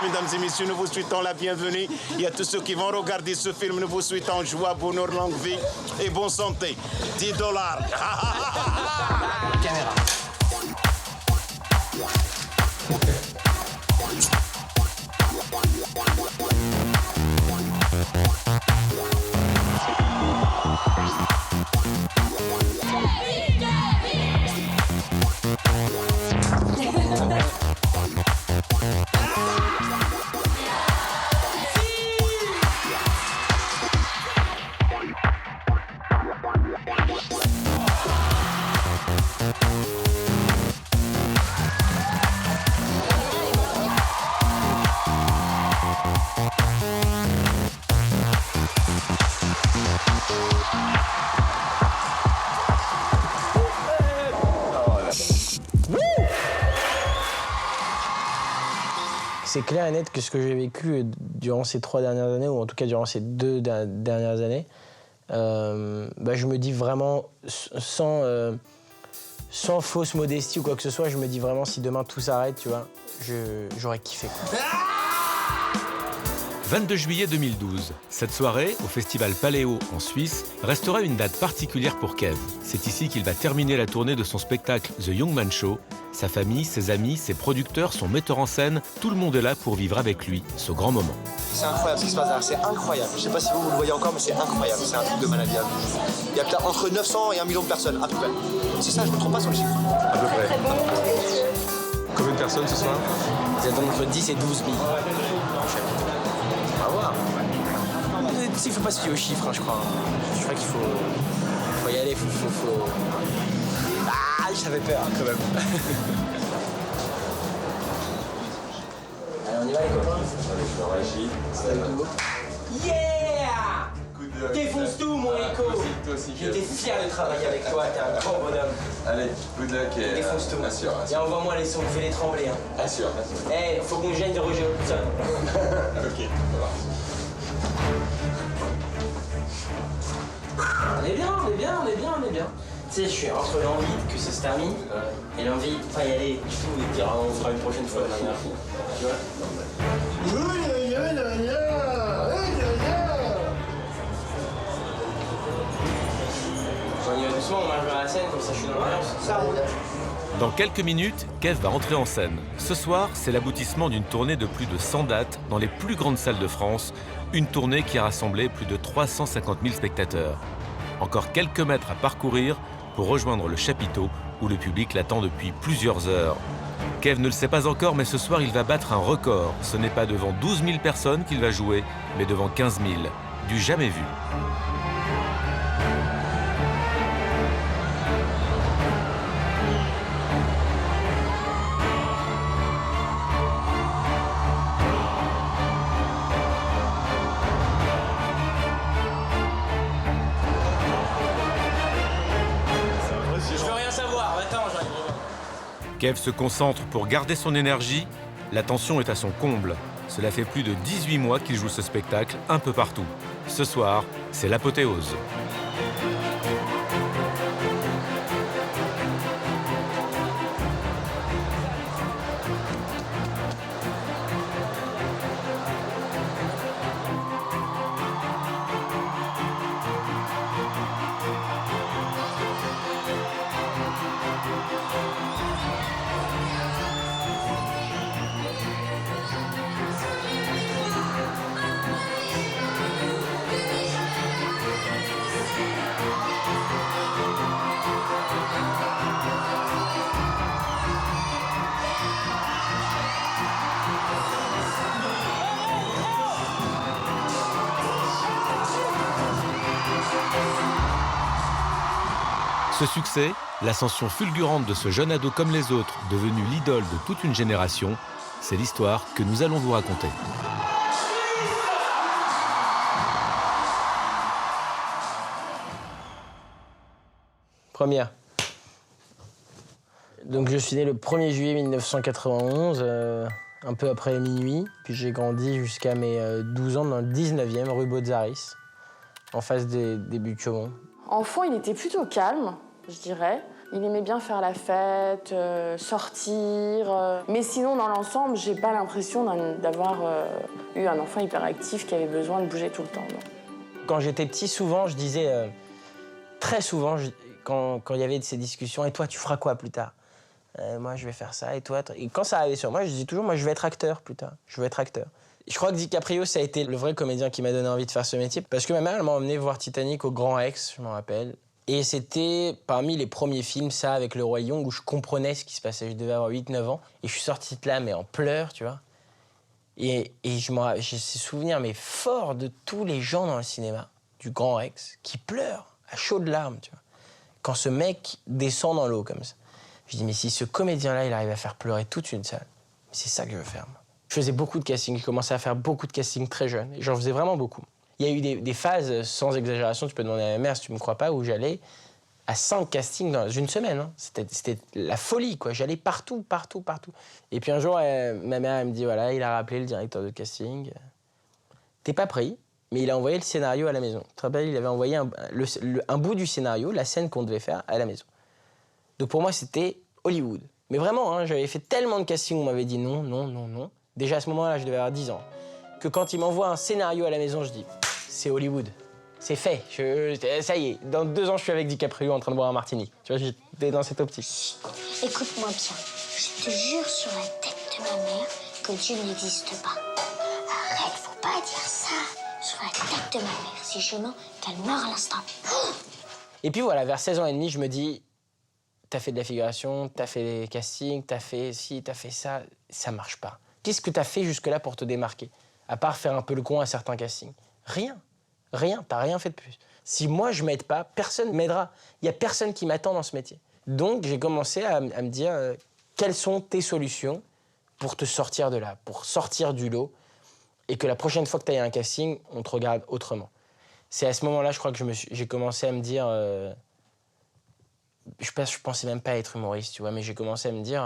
Mesdames et messieurs, nous vous souhaitons la bienvenue. Et à tous ceux qui vont regarder ce film, nous vous souhaitons joie, bonheur, longue vie et bonne santé. 10 $. Caméra. C'est clair et net que ce que j'ai vécu durant ces 3 dernières années, ou en tout cas durant ces 2 dernières années, je me dis vraiment, sans fausse modestie ou quoi que ce soit, je me dis vraiment si demain tout s'arrête, tu vois, j'aurais kiffé, quoi. 22 juillet 2012. Cette soirée, au festival Paléo en Suisse, restera une date particulière pour Kev. C'est ici qu'il va terminer la tournée de son spectacle The Young Man Show. Sa famille, ses amis, ses producteurs, son metteur en scène, tout le monde est là pour vivre avec lui ce grand moment. C'est incroyable ce qui se passe là, c'est incroyable. Je sais pas si vous le voyez encore, mais c'est incroyable, c'est un truc de malade. Il y a peut-être entre 900 et 1 million de personnes, à peu près. C'est ça, je me trompe pas sur le chiffre. À peu près. Combien de personnes ce soir? Vous êtes entre 10 et 12 000. On va voir. Il faut pas se fier aux chiffres, je crois. Je crois qu'il faut y aller, faut... Ah, j'avais peur quand même. Allez, on y va les copains. Yeah! Défonce tout mon Echo. J'étais fier de travailler avec toi, t'es un grand bonhomme. Allez, good luck et... Défonce tout. Assure. Et envoie-moi les sons, fais-les trembler. Hein. Assure. Eh, faut qu'on gêne de Roger Hudson. Ok, ça va. On est bien. Tu sais, je suis entre l'envie que ça se termine et l'envie de pas y aller du tout et de dire on fera une prochaine fois. Tu vois? On y va doucement, on marche vers la scène, comme ça je suis dans l'ambiance. Ça roule. Dans quelques minutes, Kev va entrer en scène. Ce soir, c'est l'aboutissement d'une tournée de plus de 100 dates dans les plus grandes salles de France. Une tournée qui a rassemblé plus de 350 000 spectateurs. Encore quelques mètres à parcourir pour rejoindre le chapiteau où le public l'attend depuis plusieurs heures. Kev ne le sait pas encore, mais ce soir, il va battre un record. Ce n'est pas devant 12 000 personnes qu'il va jouer, mais devant 15 000. Du jamais vu. Kev se concentre pour garder son énergie. La tension est à son comble. Cela fait plus de 18 mois qu'il joue ce spectacle un peu partout. Ce soir, c'est l'apothéose. Ce succès, l'ascension fulgurante de ce jeune ado comme les autres, devenu l'idole de toute une génération, c'est l'histoire que nous allons vous raconter. Première. Donc je suis né le 1er juillet 1991, un peu après minuit. Puis j'ai grandi jusqu'à mes 12 ans dans le 19e, rue Botzaris, en face des buts de Chaumont. Enfant, il était plutôt calme, je dirais. Il aimait bien faire la fête, sortir. Mais sinon, dans l'ensemble, j'ai pas l'impression d'avoir eu un enfant hyperactif qui avait besoin de bouger tout le temps. Non. Quand j'étais petit, souvent, je disais... très souvent, quand il y avait de ces discussions, « Et toi, tu feras quoi plus tard ?» Moi, je vais faire ça, et toi... Et quand ça arrivait sur moi, je disais toujours, moi, je vais être acteur plus tard. Je veux être acteur. Je crois que DiCaprio, ça a été le vrai comédien qui m'a donné envie de faire ce métier. Parce que ma mère, elle m'a emmené voir Titanic au Grand Rex, je m'en rappelle. Et c'était parmi les premiers films, ça, avec le Roi Lion, où je comprenais ce qui se passait. Je devais avoir 8-9 ans. Et je suis sorti de là, mais en pleurs, tu vois. Et j'ai ces souvenirs, mais forts, de tous les gens dans le cinéma, du Grand Rex, qui pleurent à chaudes larmes, tu vois. Quand ce mec descend dans l'eau comme ça. Je dis, mais si ce comédien-là, il arrive à faire pleurer toute une salle, c'est ça que je veux faire, moi. Je faisais beaucoup de casting, j'ai commencé à faire beaucoup de casting très jeune, et j'en faisais vraiment beaucoup. Il y a eu des phases, sans exagération, tu peux demander à ma mère si tu me crois pas, où j'allais à 5 castings dans une semaine. Hein. C'était la folie, quoi. J'allais partout. Et puis un jour, ma mère, elle me dit, voilà, il a rappelé le directeur de casting. T'es pas pris, mais il a envoyé le scénario à la maison. Tu te rappelles, il avait envoyé un bout du scénario, la scène qu'on devait faire, à la maison. Donc pour moi, c'était Hollywood. Mais vraiment, hein, j'avais fait tellement de castings où on m'avait dit non. Déjà à ce moment-là, je devais avoir 10 ans. Que quand il m'envoie un scénario à la maison, je dis, c'est Hollywood. C'est fait. Ça y est, dans 2 ans, je suis avec DiCaprio en train de boire un martini. Tu vois, j'étais dans cette optique. Écoute-moi bien. Je te jure sur la tête de ma mère que Dieu n'existe pas. Arrête, faut pas dire ça. Sur la tête de ma mère. Si je mens, qu'elle meurt à l'instant. Et puis voilà, vers 16 ans et demi, je me dis, t'as fait de la figuration, t'as fait des castings, t'as fait ci, t'as fait ça. Ça marche pas. Qu'est-ce que t'as fait jusque-là pour te démarquer? À part faire un peu le con à certains castings. Rien, t'as rien fait de plus. Si moi je m'aide pas, personne m'aidera. Il y a personne qui m'attend dans ce métier. Donc j'ai commencé à me dire quelles sont tes solutions pour te sortir de là, pour sortir du lot, et que la prochaine fois que tu ailles à un casting, on te regarde autrement. C'est à ce moment-là, je crois que j'ai commencé à me dire... je pensais même pas à être humoriste, tu vois, mais j'ai commencé à me dire...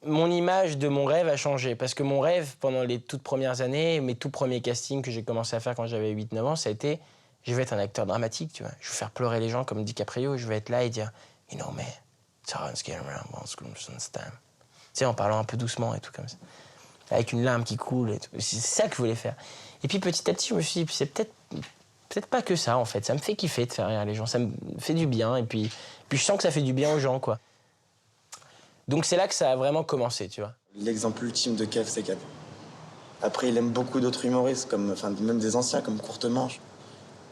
mon image de mon rêve a changé. Parce que mon rêve, pendant les toutes premières années, mes tout premiers castings que j'ai commencé à faire quand j'avais 8-9 ans, ça a été, je vais être un acteur dramatique, tu vois. Je vais faire pleurer les gens comme DiCaprio, je vais être là et dire, you know, man, Terrence getting around, one scream, time. Tu sais, en parlant un peu doucement et tout comme ça. Avec une larme qui coule et tout. C'est ça que je voulais faire. Et puis petit à petit, je me suis dit, c'est peut-être pas que ça, en fait. Ça me fait kiffer de faire rire les gens, ça me fait du bien. Et puis je sens que ça fait du bien aux gens, quoi. Donc c'est là que ça a vraiment commencé, tu vois. L'exemple ultime de Kev, c'est Gad. Après, il aime beaucoup d'autres humoristes, même des anciens, comme Courtemanche.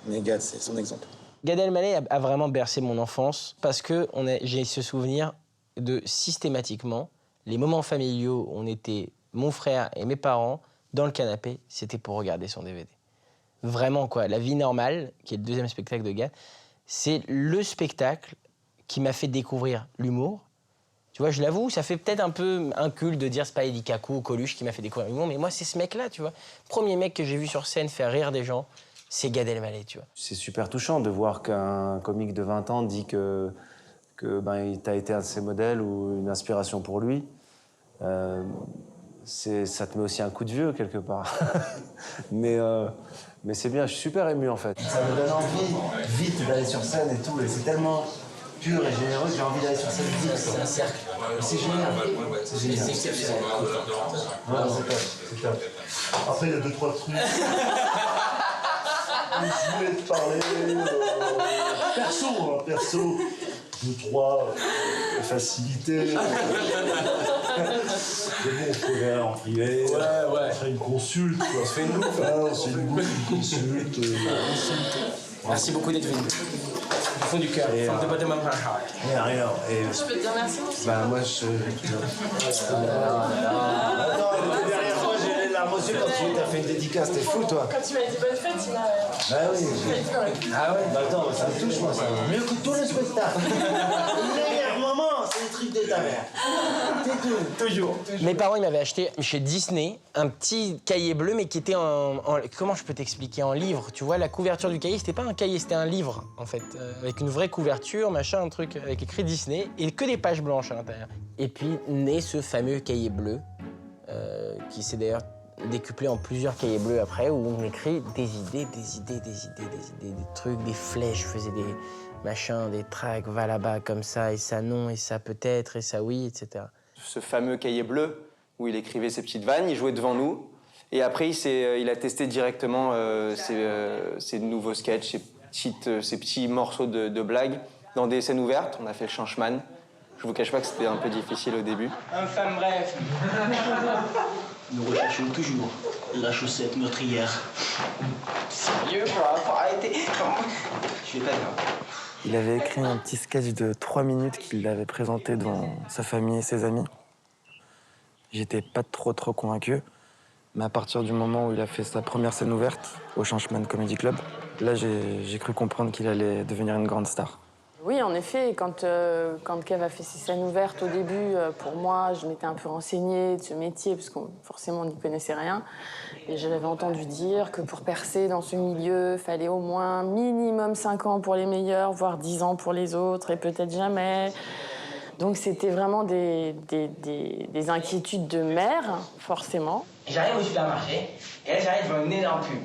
Mais Gad, c'est son exemple. Gad Elmaleh a vraiment bercé mon enfance parce que j'ai ce souvenir de systématiquement, les moments familiaux où on était, mon frère et mes parents, dans le canapé, c'était pour regarder son DVD. Vraiment, quoi. La vie normale, qui est le deuxième spectacle de Gad, c'est le spectacle qui m'a fait découvrir l'humour. Tu vois, je l'avoue, ça fait peut-être un peu inculte de dire c'est pas Eddie Kakou ou Coluche qui m'a fait découvrir l'humour, mais moi, c'est ce mec-là, tu vois. Premier mec que j'ai vu sur scène faire rire des gens, c'est Gad Elmaleh, tu vois. C'est super touchant de voir qu'un comique de 20 ans dit que t'as été un de ses modèles ou une inspiration pour lui. Ça te met aussi un coup de vieux, quelque part. mais c'est bien, je suis super ému, en fait. Ça me donne envie, vite, d'aller sur scène et tout, et c'est tellement... pur et généreux, j'ai envie d'aller sur scène vite. C'est un cercle. C'est génial. C'est génial. C'est exceptionnel. Ouais, c'est top. Après, il y a 2-3 trucs. Je voulais te parler. Perso. 2-3 facilités. Mais bon, on pourrait en privé. Ouais. On fait une consulte. Quoi. On se fait une loupe. On se fait une consulte. Merci beaucoup d'être venu. Du fond du cœur, from the bottom of my heart. Rien. Je peux te dire merci aussi. Moi, Attends, derrière moi, j'ai les larmes aux yeux quand tu as fait une dédicace. T'es fou, toi. Quand tu m'as dit bonne fête, il m'a... Ah oui. Ah ouais. Attends, ça me touche, moi, ça. Mieux que tout le spectacle. Le meilleur moment, c'est le truc de ta mère. C'est tout. Toujours. Mes parents, ils m'avaient acheté chez Disney un petit cahier bleu, mais qui était en comment je peux t'expliquer, en livre. Tu vois, la couverture du cahier, c'était pas un cahier, c'était un livre, en fait. Avec une vraie couverture, machin, un truc avec écrit Disney, et que des pages blanches à l'intérieur. Et puis, naît ce fameux cahier bleu, qui s'est d'ailleurs décuplé en plusieurs cahiers bleus après, où on écrit des idées, des trucs, des flèches. Je faisais machin, des tracks, va là-bas comme ça, et ça non, et ça peut-être, et ça oui, etc. Ce fameux cahier bleu où il écrivait ses petites vannes, il jouait devant nous. Et après, il a testé directement ses nouveaux sketchs, ses petits morceaux de blagues dans des scènes ouvertes. On a fait le Changeman. Je vous cache pas que c'était un peu difficile au début. Enfin bref. Nous recherchons toujours la chaussette meurtrière. Sérieux, faut arrêter. Je vais pas bien. Il avait écrit un petit sketch de 3 minutes qu'il avait présenté devant sa famille et ses amis. J'étais pas trop convaincu, mais à partir du moment où il a fait sa première scène ouverte au Changeman Comedy Club, là j'ai cru comprendre qu'il allait devenir une grande star. Oui, en effet, quand Kev a fait ses scènes ouvertes au début, pour moi, je m'étais un peu renseignée de ce métier, parce qu'on forcément on n'y connaissait rien. Et j'avais entendu dire que pour percer dans ce milieu, il fallait au moins minimum 5 ans pour les meilleurs, voire 10 ans pour les autres, et peut-être jamais. Donc c'était vraiment des inquiétudes de mère, forcément. J'arrive au supermarché, et là j'arrive devant une énorme pub.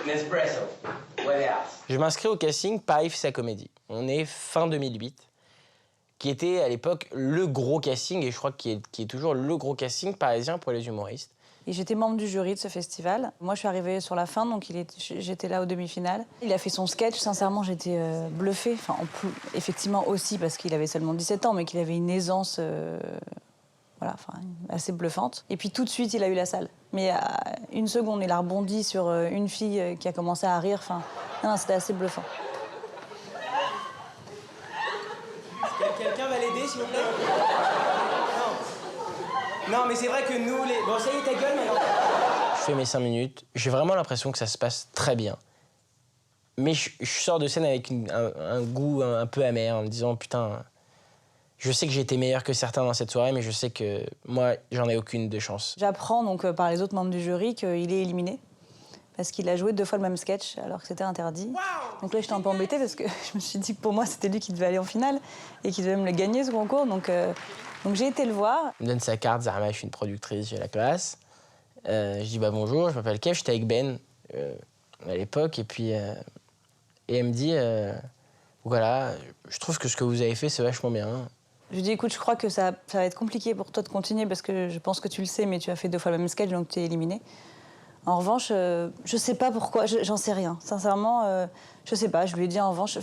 Nespresso. What else? Je m'inscris au casting Paris fait sa comédie. On est fin 2008, qui était à l'époque le gros casting, et je crois qui est toujours le gros casting parisien pour les humoristes. Et j'étais membre du jury de ce festival. Moi, je suis arrivée sur la fin, donc j'étais là aux demi-finales. Il a fait son sketch, sincèrement, j'étais bluffée. Enfin, effectivement aussi parce qu'il avait seulement 17 ans, mais qu'il avait une aisance assez bluffante. Et puis tout de suite, il a eu la salle. Mais à une seconde, il a rebondi sur une fille qui a commencé à rire. Enfin, non, c'était assez bluffant. Quelqu'un va l'aider, s'il vous plaît? Non, mais c'est vrai que nous, les... Bon, ça y est, ta gueule, maintenant. Je fais mes 5 minutes. J'ai vraiment l'impression que ça se passe très bien. Mais je sors de scène avec un goût un peu amer, en me disant, putain, je sais que j'ai été meilleur que certains dans cette soirée, mais je sais que moi, j'en ai aucune de chance. J'apprends donc par les autres membres du jury qu'il est éliminé. Parce qu'il a joué 2 fois le même sketch, alors que c'était interdit. Donc là, j'étais un peu embêtée, parce que je me suis dit que pour moi, c'était lui qui devait aller en finale, et qu'il devait me le gagner, ce concours. Donc j'ai été le voir. Il me donne sa carte, Zarma, je suis une productrice, j'ai la classe. Je dis bonjour, je m'appelle Kev, j'étais avec Ben à l'époque. Et puis elle me dit, voilà, je trouve que ce que vous avez fait, c'est vachement bien. Je lui dis, écoute, je crois que ça va être compliqué pour toi de continuer, parce que je pense que tu le sais, mais tu as fait 2 fois le même sketch, donc tu es éliminé. En revanche, je sais pas pourquoi, j'en sais rien. Sincèrement, je sais pas. Je lui ai dit en revanche,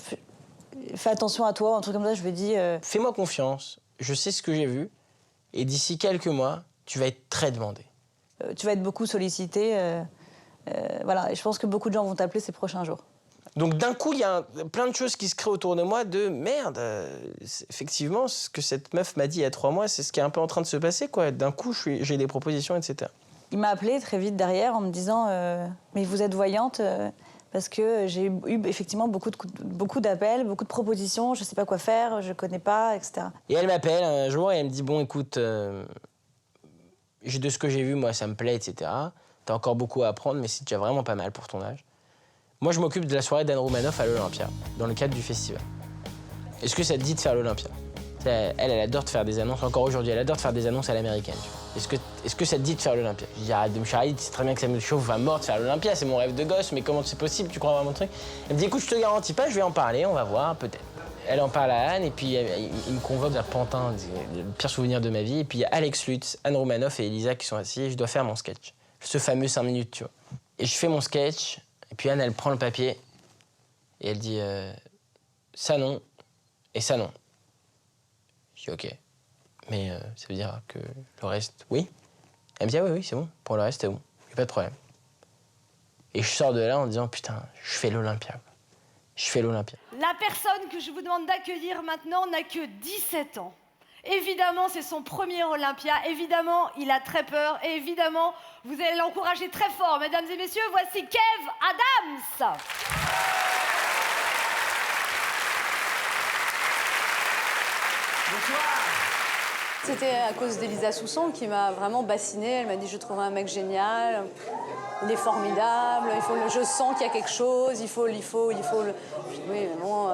fais attention à toi, un truc comme ça. Je lui ai dit... Fais-moi confiance, je sais ce que j'ai vu, et d'ici quelques mois, tu vas être très demandé. Tu vas être beaucoup sollicité, voilà. Et je pense que beaucoup de gens vont t'appeler ces prochains jours. Donc d'un coup, il y a plein de choses qui se créent autour de moi de merde. Effectivement, ce que cette meuf m'a dit il y a 3 mois, c'est ce qui est un peu en train de se passer, quoi. D'un coup, j'ai des propositions, etc. Il m'a appelé très vite derrière en me disant mais vous êtes voyante parce que j'ai eu effectivement beaucoup d'appels, beaucoup de propositions, je sais pas quoi faire, je connais pas, etc. Et elle m'appelle un jour et elle me dit bon écoute, de ce que j'ai vu moi ça me plaît, etc. T'as encore beaucoup à apprendre mais c'est déjà vraiment pas mal pour ton âge. Moi je m'occupe de la soirée d'Anne Romanoff à l'Olympia dans le cadre du festival. Est-ce que ça te dit de faire l'Olympia? Elle adore de faire des annonces, encore aujourd'hui, elle adore de faire des annonces à l'américaine. Est-ce que ça te dit de faire l'Olympia? Je dis, arrête de me charrier, c'est très bien que ça me chauffe à mort de faire l'Olympia, c'est mon rêve de gosse, mais comment c'est possible, tu crois vraiment mon truc? Elle me dit, écoute, je te garantis pas, je vais en parler, on va voir, peut-être. Elle en parle à Anne, et puis il me convoque à Pantin, le pire souvenir de ma vie, et puis il y a Alex Lutz, Anne Romanoff et Elisa qui sont assis, et je dois faire mon sketch. Ce fameux 5 minutes, tu vois. Et je fais mon sketch, et puis Anne, elle prend le papier, et elle dit, ça non, et ça non. Je dis ok, mais ça veut dire que le reste, oui. Elle me dit ah oui, c'est bon, pour le reste c'est bon, y a pas de problème. Et je sors de là en disant putain, je fais l'Olympia. Je fais l'Olympia. La personne que je vous demande d'accueillir maintenant n'a que 17 ans. Évidemment, c'est son premier Olympia. Évidemment, il a très peur. Et évidemment, vous allez l'encourager très fort. Mesdames et messieurs, voici Kev Adams. C'était à cause d'Elisa Soussan qui m'a vraiment bassinée. Elle m'a dit je trouve un mec génial, il est formidable, je sens qu'il y a quelque chose, il faut le... Je dis, oui, mais bon,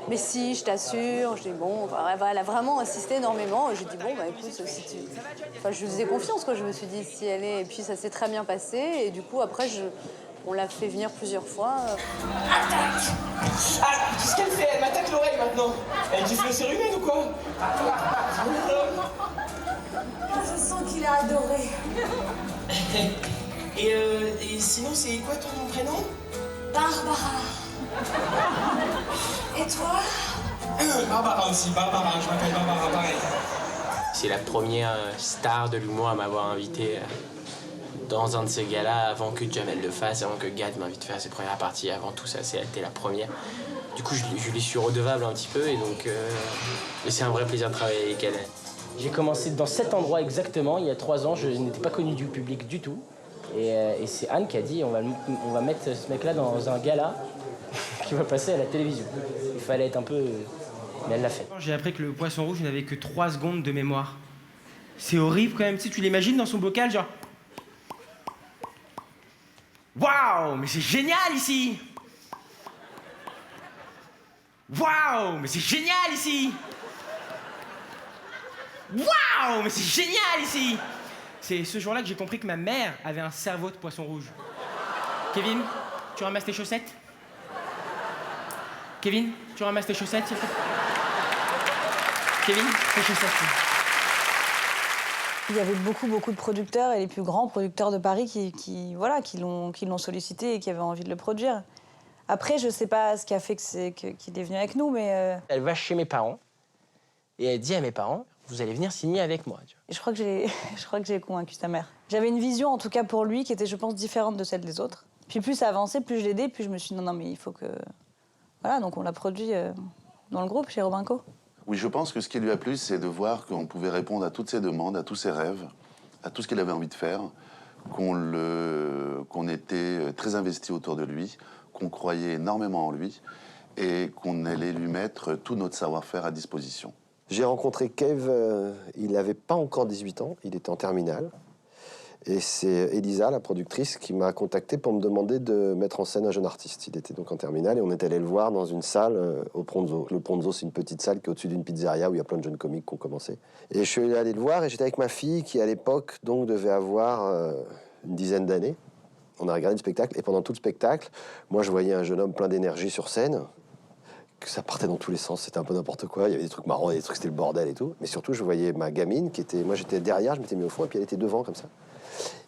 mais si, je t'assure. Je dis bon, elle a vraiment insisté énormément. J'ai dit bon, bah écoute, si tu... Enfin, je lui faisais confiance, quoi. Je me suis dit si elle est... Et puis ça s'est très bien passé. Et du coup, après, On l'a fait venir plusieurs fois. Attaque! Ah, qu'est-ce qu'elle fait? Elle m'attaque l'oreille maintenant. Elle dit le sérum humaine ou quoi? Je sens qu'il a adoré. Et sinon, c'est quoi ton prénom? Barbara. Et toi? Barbara aussi, Barbara. Je m'appelle Barbara, pareil. C'est la première star de l'humour à m'avoir invité dans un de ces galas avant que Jamel le fasse, avant que Gad m'invite faire ses premières parties. Avant tout ça, c'était la première. Du coup, je lui suis redevable un petit peu et donc c'est un vrai plaisir de travailler avec elle. J'ai commencé dans cet endroit exactement, il y a 3 ans. Je n'étais pas connu du public du tout. Et c'est Anne qui a dit on va mettre ce mec-là dans un gala qui va passer à la télévision. Il fallait être un peu... Mais elle l'a fait. J'ai appris que le poisson rouge n'avait que 3 secondes de mémoire. C'est horrible quand même, tu sais, tu l'imagines dans son bocal, genre... Waouh, mais c'est génial ici! Waouh, mais c'est génial ici! Waouh, mais c'est génial ici! C'est ce jour-là que j'ai compris que ma mère avait un cerveau de poisson rouge. Kevin, tu ramasses tes chaussettes? Kevin, tu ramasses tes chaussettes, s'il te plaît? Kevin, tes chaussettes. Il y avait beaucoup de producteurs et les plus grands producteurs de Paris qui l'ont sollicité et qui avaient envie de le produire. Après, je sais pas ce qui a fait qu'il est venu avec nous, mais... Elle va chez mes parents et elle dit à mes parents, vous allez venir signer avec moi. Tu vois. Et je crois que j'ai convaincu sa mère. J'avais une vision, en tout cas pour lui, qui était, je pense, différente de celle des autres. Puis plus ça avançait, plus je l'aidais, plus je me suis dit non, mais il faut que... Voilà, donc on l'a produit dans le groupe, chez Robinco. Oui, je pense que ce qui lui a plu, c'est de voir qu'on pouvait répondre à toutes ses demandes, à tous ses rêves, à tout ce qu'il avait envie de faire, qu'on était très investi autour de lui, qu'on croyait énormément en lui et qu'on allait lui mettre tout notre savoir-faire à disposition. J'ai rencontré Kev, il n'avait pas encore 18 ans, il était en terminale. Et c'est Elisa, la productrice, qui m'a contacté pour me demander de mettre en scène un jeune artiste. Il était donc en terminale et on est allé le voir dans une salle au Pronzo. Le Pronzo, c'est une petite salle qui est au-dessus d'une pizzeria où il y a plein de jeunes comiques qui ont commencé. Et je suis allé le voir et j'étais avec ma fille qui, à l'époque, donc devait avoir une dizaine d'années. On a regardé le spectacle et pendant tout le spectacle, moi, je voyais un jeune homme plein d'énergie sur scène. Que ça partait dans tous les sens, c'était un peu n'importe quoi. Il y avait des trucs marrants, des trucs, c'était le bordel et tout. Mais surtout, je voyais ma gamine qui était... Moi, j'étais derrière, je m'étais mis au fond et puis elle était devant comme ça.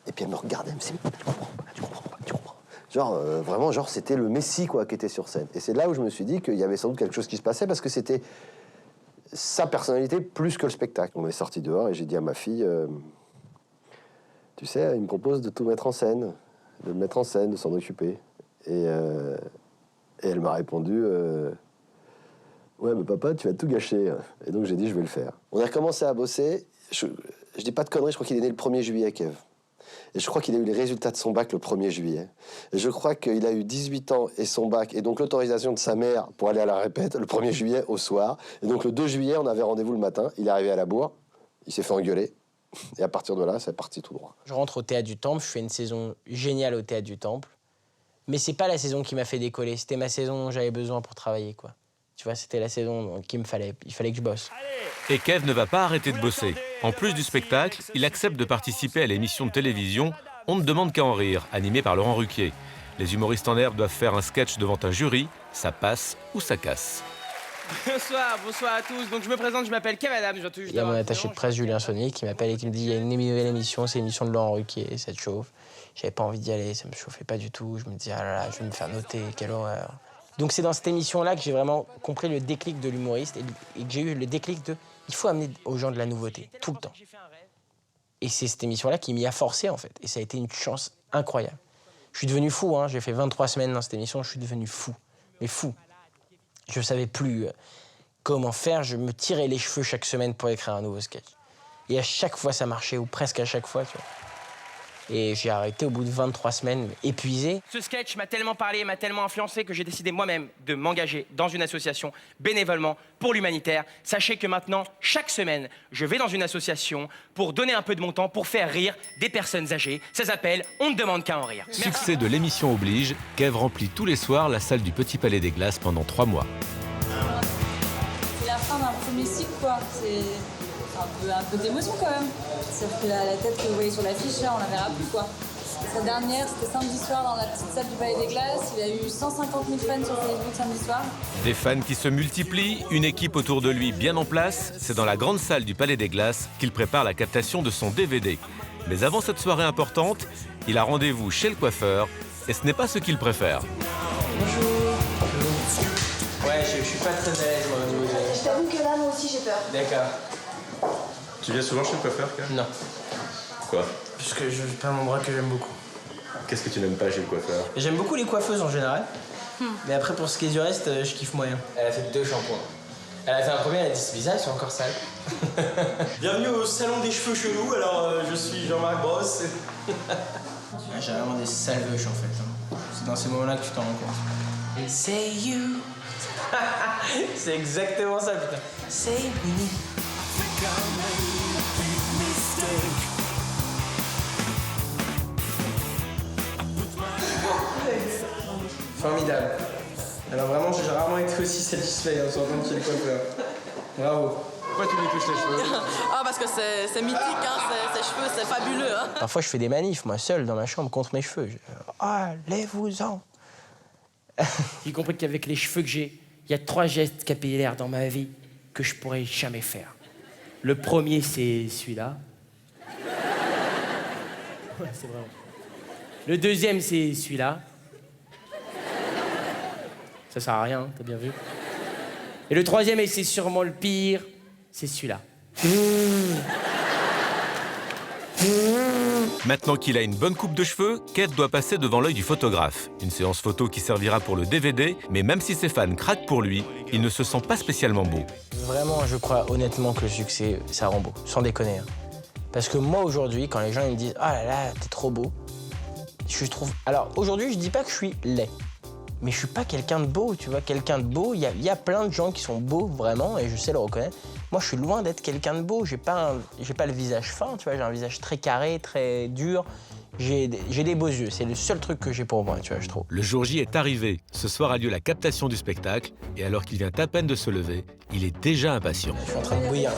Et puis elle me regardait, elle me disait, tu comprends. Genre, vraiment, genre, c'était le Messie, quoi, qui était sur scène. Et c'est là où je me suis dit qu'il y avait sans doute quelque chose qui se passait, parce que c'était sa personnalité plus que le spectacle. On est sorti dehors et j'ai dit à ma fille, tu sais, il me propose de tout mettre en scène, de le mettre en scène, de s'en occuper. Et elle m'a répondu, ouais, mais papa, tu vas tout gâcher. Et donc j'ai dit, je vais le faire. On a recommencé à bosser. Je dis pas de conneries, je crois qu'il est né le 1er juillet, Kev. Et je crois qu'il a eu les résultats de son bac le 1er juillet. Et je crois qu'il a eu 18 ans et son bac, et donc l'autorisation de sa mère pour aller à la répète le 1er juillet au soir. Et donc le 2 juillet, on avait rendez-vous le matin. Il est arrivé à la bourre, il s'est fait engueuler. Et à partir de là, c'est parti tout droit. Je rentre au Théâtre du Temple, je fais une saison géniale au Théâtre du Temple. Mais c'est pas la saison qui m'a fait décoller, c'était ma saison dont j'avais besoin pour travailler, quoi. Tu vois, c'était la saison qu'il me fallait. Il fallait que je bosse. Et Kev ne va pas arrêter de bosser. En plus du spectacle, il accepte de participer à l'émission de télévision On ne demande qu'à en rire, animée par Laurent Ruquier. Les humoristes en herbe doivent faire un sketch devant un jury. Ça passe ou ça casse. Bonsoir à tous. Donc je me présente, je m'appelle Kev Adams. Il y a mon attaché de presse, Julien Saunier, qui m'appelle et qui me dit il y a une nouvelle émission, c'est l'émission de Laurent Ruquier, ça te chauffe. J'avais pas envie d'y aller, ça me chauffait pas du tout. Je me dis, ah là là, je vais me faire noter, quelle horreur. Donc c'est dans cette émission-là que j'ai vraiment compris le déclic de l'humoriste et que j'ai eu le déclic de il faut amener aux gens de la nouveauté, tout le temps. Et c'est cette émission-là qui m'y a forcé, en fait. Et ça a été une chance incroyable. Je suis devenu fou, hein. J'ai fait 23 semaines dans cette émission, je suis devenu fou. Mais fou. Je savais plus comment faire, je me tirais les cheveux chaque semaine pour écrire un nouveau sketch. Et à chaque fois, ça marchait, ou presque à chaque fois, tu vois. Et j'ai arrêté au bout de 23 semaines, épuisé. Ce sketch m'a tellement parlé, m'a tellement influencé que j'ai décidé moi-même de m'engager dans une association bénévolement pour l'humanitaire. Sachez que maintenant, chaque semaine, je vais dans une association pour donner un peu de mon temps pour faire rire des personnes âgées. Ça s'appelle On ne demande qu'à en rire. Succès de l'émission oblige, Kev remplit tous les soirs la salle du Petit Palais des Glaces pendant 3 mois. C'est la fin d'un premier cycle, quoi. C'est un peu d'émotion quand même. Sauf que la tête que vous voyez sur l'affiche, là, on la verra plus, quoi. Sa dernière, c'était samedi soir dans la petite salle du Palais des Glaces. Il a eu 150 000 fans sur Facebook samedi soir. Des fans qui se multiplient, une équipe autour de lui bien en place. C'est dans la grande salle du Palais des Glaces qu'il prépare la captation de son DVD. Mais avant cette soirée importante, il a rendez-vous chez le coiffeur et ce n'est pas ce qu'il préfère. Bonjour. Ouais, je suis pas très à l'aise, moi, au niveau de... Je t'avoue que là, moi aussi, j'ai peur. D'accord. Tu viens souvent chez le coiffeur, Kev? Non. Quoi? Parce que je fais pas un endroit que j'aime beaucoup. Qu'est-ce que tu n'aimes pas chez le coiffeur? J'aime beaucoup les coiffeuses en général. Mais après, pour ce qui est du reste, je kiffe moyen. Elle a fait 2 shampoings. Elle a fait un premier, elle a dit c'est bizarre, ils sont encore sales. Bienvenue au salon des cheveux chelous, alors je suis Jean-Marc Brosse. J'ai vraiment des sales veuches en fait. C'est dans ces moments-là que tu t'en rends compte. Say you. C'est exactement ça, putain. Say me. Formidable. Alors vraiment, j'ai rarement été aussi satisfait en sortant de chez le coiffeur. Bravo. Pourquoi tu lui touches les cheveux? Ah, parce que c'est mythique, hein, ces cheveux, c'est fabuleux. Hein. Parfois, je fais des manifs, moi, seul, dans ma chambre, contre mes cheveux. Allez-vous-en. J'ai compris qu'avec les cheveux que j'ai, il y a 3 gestes capillaires dans ma vie que je pourrais jamais faire. Le premier, c'est celui-là. Ouais, c'est vrai. Le deuxième, c'est celui-là. Ça sert à rien, hein, t'as bien vu. Et le troisième, et c'est sûrement le pire, c'est celui-là. Maintenant qu'il a une bonne coupe de cheveux, Kev doit passer devant l'œil du photographe. Une séance photo qui servira pour le DVD, mais même si ses fans craquent pour lui, il ne se sent pas spécialement beau. Vraiment, je crois honnêtement que le succès, ça rend beau, sans déconner. Hein. Parce que moi, aujourd'hui, quand les gens ils me disent « Ah là là, t'es trop beau », je trouve... Alors, aujourd'hui, je dis pas que je suis laid. Mais je suis pas quelqu'un de beau, tu vois. Quelqu'un de beau, il y a plein de gens qui sont beaux, vraiment, et je sais le reconnaître. Moi, je suis loin d'être quelqu'un de beau. J'ai pas le visage fin, tu vois. J'ai un visage très carré, très dur. J'ai des beaux yeux. C'est le seul truc que j'ai pour moi, tu vois, je trouve. Le jour J est arrivé. Ce soir a lieu la captation du spectacle. Et alors qu'il vient à peine de se lever, il est déjà impatient. Je suis en train de bouillir.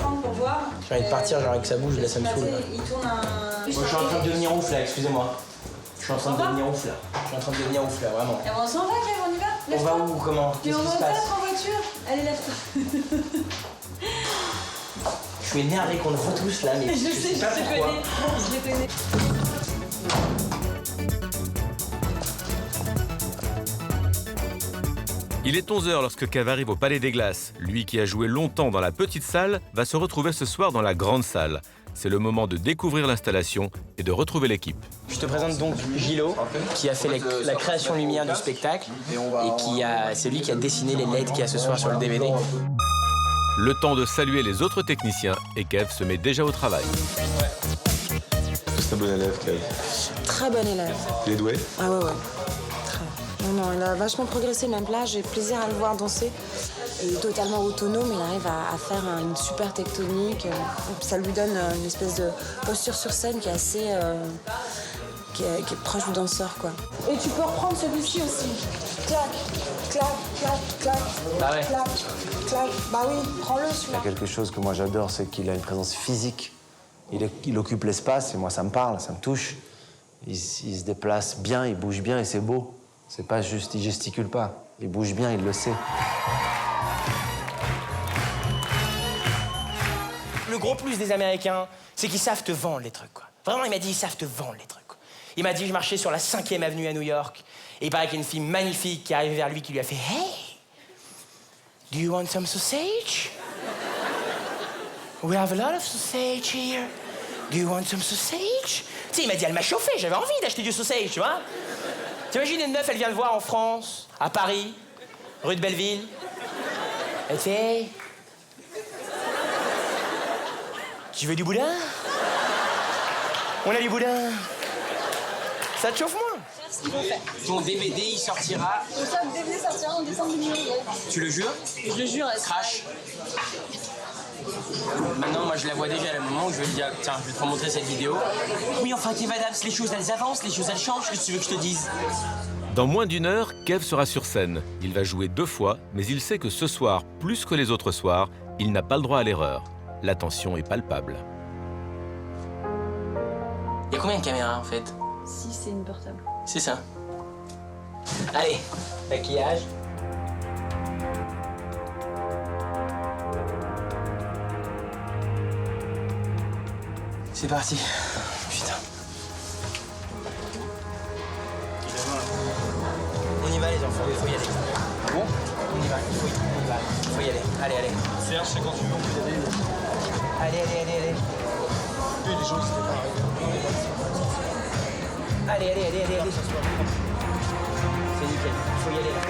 J'ai envie de partir, genre avec sa bouche, là, ça me saoule. Il tourne un... Moi, je suis en train de devenir ouf, là, excusez-moi. Je suis en train de devenir ouf, là. Je suis en train de devenir ouf, là, vraiment. Et on s'en va, Kev, on y va? On va où, comment? Mais Qu'est-ce on qui va se au passe? théâtre en voiture. Allez, lève-toi. Je suis énervé qu'on le voit tous, là, mais je sais pas pourquoi. Je les connais. Il est 11h lorsque Kev arrive au Palais des Glaces. Lui qui a joué longtemps dans la petite salle va se retrouver ce soir dans la grande salle. C'est le moment de découvrir l'installation et de retrouver l'équipe. Je te présente donc Gilo, qui a fait la création lumière du spectacle et c'est lui qui a dessiné les LED qu'il y a ce soir sur le DVD. Le temps de saluer les autres techniciens et Kev se met déjà au travail. C'est un bon élève, Kev. Très bon élève. Il est doué? Ah ouais. Très. Non, il a vachement progressé, même là, j'ai plaisir à le voir danser. Il est totalement autonome, il arrive à faire une super tectonique. Ça lui donne une espèce de posture sur scène qui est assez... qui est proche du danseur, quoi. Et tu peux reprendre celui-ci aussi. Clac, clac, clac, clac, Bah ouais. clac, clac. Bah oui, prends-le Il y a celui-là. quelque chose que moi j'adore, c'est qu'il a une présence physique. Il occupe l'espace et moi ça me parle, ça me touche. Il se déplace bien, il bouge bien et c'est beau. C'est pas juste, il gesticule pas. Il bouge bien, il le sait. Le gros plus des Américains, c'est qu'ils savent te vendre les trucs, quoi. Vraiment, il m'a dit, ils savent te vendre les trucs, quoi. Il m'a dit, je marchais sur la 5e avenue à New York, et il paraît qu'il y a une fille magnifique qui est arrivée vers lui, qui lui a fait « Hey, do you want some sausage? We have a lot of sausage here. Do you want some sausage? » Tu sais, il m'a dit, elle m'a chauffé, j'avais envie d'acheter du sausage, tu vois. T'imagines une meuf, elle vient te voir en France, à Paris, rue de Belleville. Elle te fait « Hey, tu veux du boudin? On a du boudin. » Ça te chauffe moins? Ce qu'ils vont faire. Ton DVD, il sortira. Le DVD sortira en décembre 2011. Tu le jures? Je le jure. Crash. Maintenant, moi, je la vois déjà à le moment où je vais te dire, tiens, je vais te remontrer cette vidéo. Oui, enfin, Kev Adams, les choses, elles avancent, les choses, elles changent. Qu'est-ce que tu veux que je te dise? Dans moins d'une heure, Kev sera sur scène. Il va jouer 2 fois, mais il sait que ce soir, plus que les autres soirs, il n'a pas le droit à l'erreur. La tension est palpable. Il y a combien de caméras, en fait? Si, c'est une portable. C'est ça. Allez, maquillage. C'est parti. Putain. On y va les enfants, il faut y aller. Ah bon? On y va, faut y aller. Allez, allez. Serge, c'est quand tu veux, on peut y aller. Allez. Les gens, c'était pareil. Allez. C'est nickel, il faut y aller là.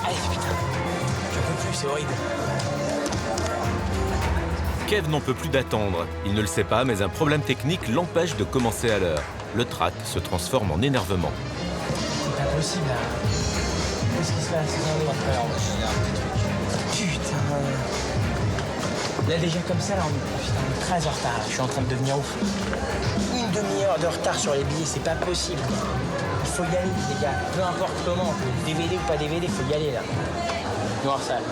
Allez, putain. J'en peux plus, c'est horrible. Kev n'en peut plus d'attendre. Il ne le sait pas, mais un problème technique l'empêche de commencer à l'heure. Le trac se transforme en énervement. C'est pas possible là. Qu'est-ce qui se passe? Putain. Là déjà comme ça, là, on est très en retard. Je suis en train de devenir ouf. Une demi-heure de retard sur les billets, c'est pas possible. Il faut y aller les gars. Peu importe comment, DVD ou pas DVD, il faut y aller là. Noir sale.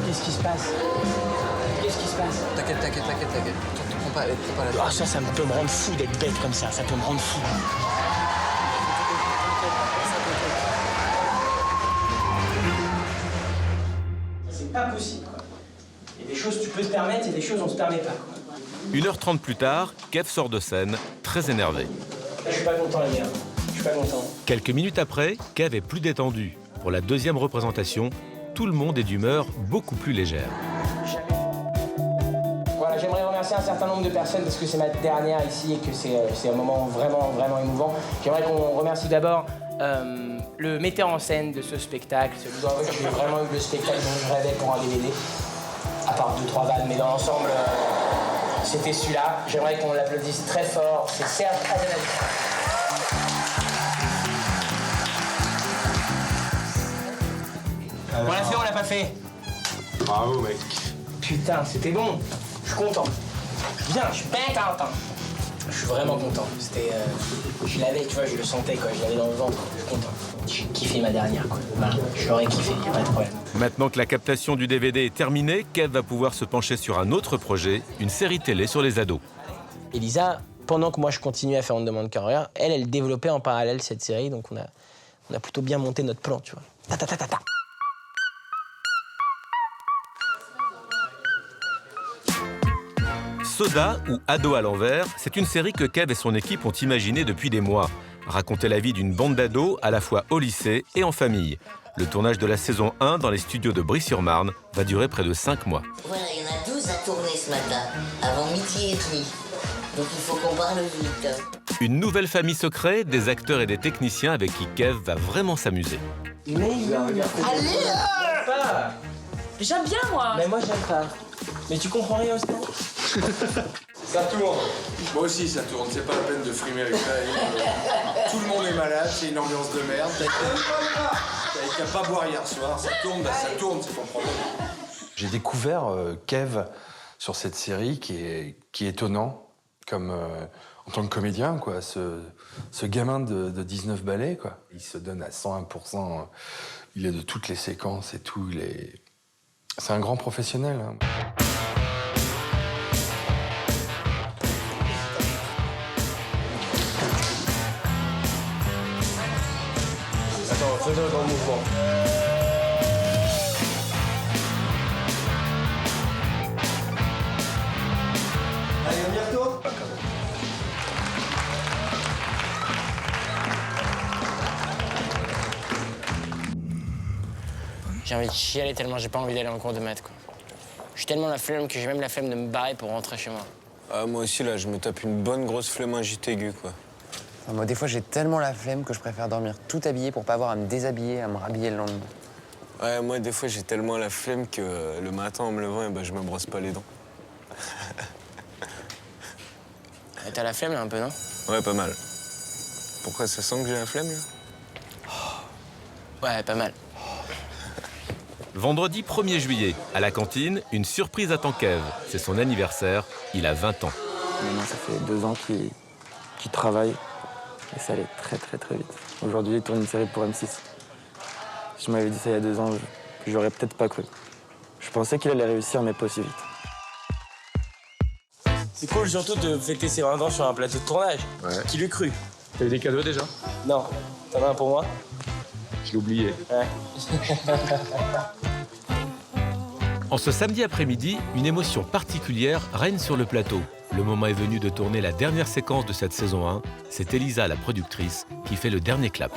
Qu'est-ce qui se passe? T'inquiète. Tu te prends pas la tête. Ah, ça peut me rendre fou d'être bête comme ça peut me rendre fou. C'est pas possible, quoi. Il y a des choses tu peux te permettre et des choses on se permet pas, quoi. 1h30 plus tard, Kev sort de scène, très énervé. Là, je suis pas content, les gars. Je suis pas content. Quelques minutes après, Kev est plus détendu. Pour la deuxième représentation, tout le monde est d'humeur beaucoup plus légère. Voilà, j'aimerais remercier un certain nombre de personnes parce que c'est ma dernière ici et que c'est un moment vraiment émouvant. J'aimerais qu'on remercie d'abord le metteur en scène de ce spectacle. J'ai vraiment eu le spectacle dont je rêvais pour un DVD, à part 2-3 vannes, mais dans l'ensemble, c'était celui-là. J'aimerais qu'on l'applaudisse très fort. C'est Serge Adjanavi. On l'a fait, on l'a pas fait? Bravo, mec. Putain, c'était bon. Je suis content. Bien, je suis content. Je suis vraiment content. C'était, je l'avais, tu vois, je le sentais, quoi. Je l'avais dans le ventre. Je suis content. J'ai kiffé ma dernière, quoi. Voilà, je l'aurais kiffé, y a pas de problème. Maintenant que la captation du DVD est terminée, Kev va pouvoir se pencher sur un autre projet, une série télé sur les ados. Elisa, pendant que moi je continuais à faire On ne demande qu'à rien, elle développait en parallèle cette série, donc on a plutôt bien monté notre plan, tu vois. Ta. Soda ou Ado à l'envers, c'est une série que Kev et son équipe ont imaginée depuis des mois. Raconter la vie d'une bande d'ados à la fois au lycée et en famille. Le tournage de la saison 1 dans les studios de Brie-sur-Marne va durer près de 5 mois. Voilà, il y en a 12 à tourner ce matin, avant midi et demi. Donc il faut qu'on parle vite. Une nouvelle famille se crée, des acteurs et des techniciens avec qui Kev va vraiment s'amuser. Allez pas. J'aime bien, moi. Mais moi, j'aime pas. Mais tu comprends rien aussi? Ça tourne. Moi aussi, ça tourne. C'est pas la peine de frimer avec ça. Tout le monde est malade, c'est une ambiance de merde. T'as qu'à pas boire hier soir. Ça tourne, ça tourne, c'est ton problème. J'ai découvert Kev sur cette série qui est étonnant, comme en tant que comédien, quoi. Ce gamin de 19 balais, quoi. Il se donne à 101%. Il est de toutes les séquences et tout. C'est un grand professionnel. Hein. Attends, faisons un grand mouvement. Allez, on y retourne. J'ai envie de chialer tellement j'ai pas envie d'aller en cours de maths, quoi. J'ai tellement la flemme que j'ai même la flemme de me barrer pour rentrer chez moi. Ah, moi aussi, là, je me tape une bonne grosse phlemmingite aiguë, quoi. Enfin, moi, des fois, j'ai tellement la flemme que je préfère dormir tout habillé pour pas avoir à me déshabiller, à me rhabiller le lendemain. Ouais, moi, des fois, j'ai tellement la flemme que le matin, en me levant, eh ben, je me brosse pas les dents. T'as la flemme, là, un peu, non? Ouais, pas mal. Pourquoi, ça sent que j'ai la flemme, là? Ouais, pas mal. Vendredi 1er juillet, à la cantine, une surprise attend Kev. C'est son anniversaire, il a 20 ans. Maintenant, ça fait 2 ans qu'il travaille et ça allait très vite. Aujourd'hui, il tourne une série pour M6. tu m'avais dit ça il y a 2 ans, j'aurais peut-être pas cru. Je pensais qu'il allait réussir, mais pas aussi vite. C'est cool surtout de fêter ses 20 ans sur un plateau de tournage. Ouais. Qui l'eût cru? T'as eu des cadeaux déjà? Non. T'en as un pour moi? Je l'ai oublié. Ouais. En ce samedi après-midi, une émotion particulière règne sur le plateau. Le moment est venu de tourner la dernière séquence de cette saison 1. C'est Elisa, la productrice, qui fait le dernier clap.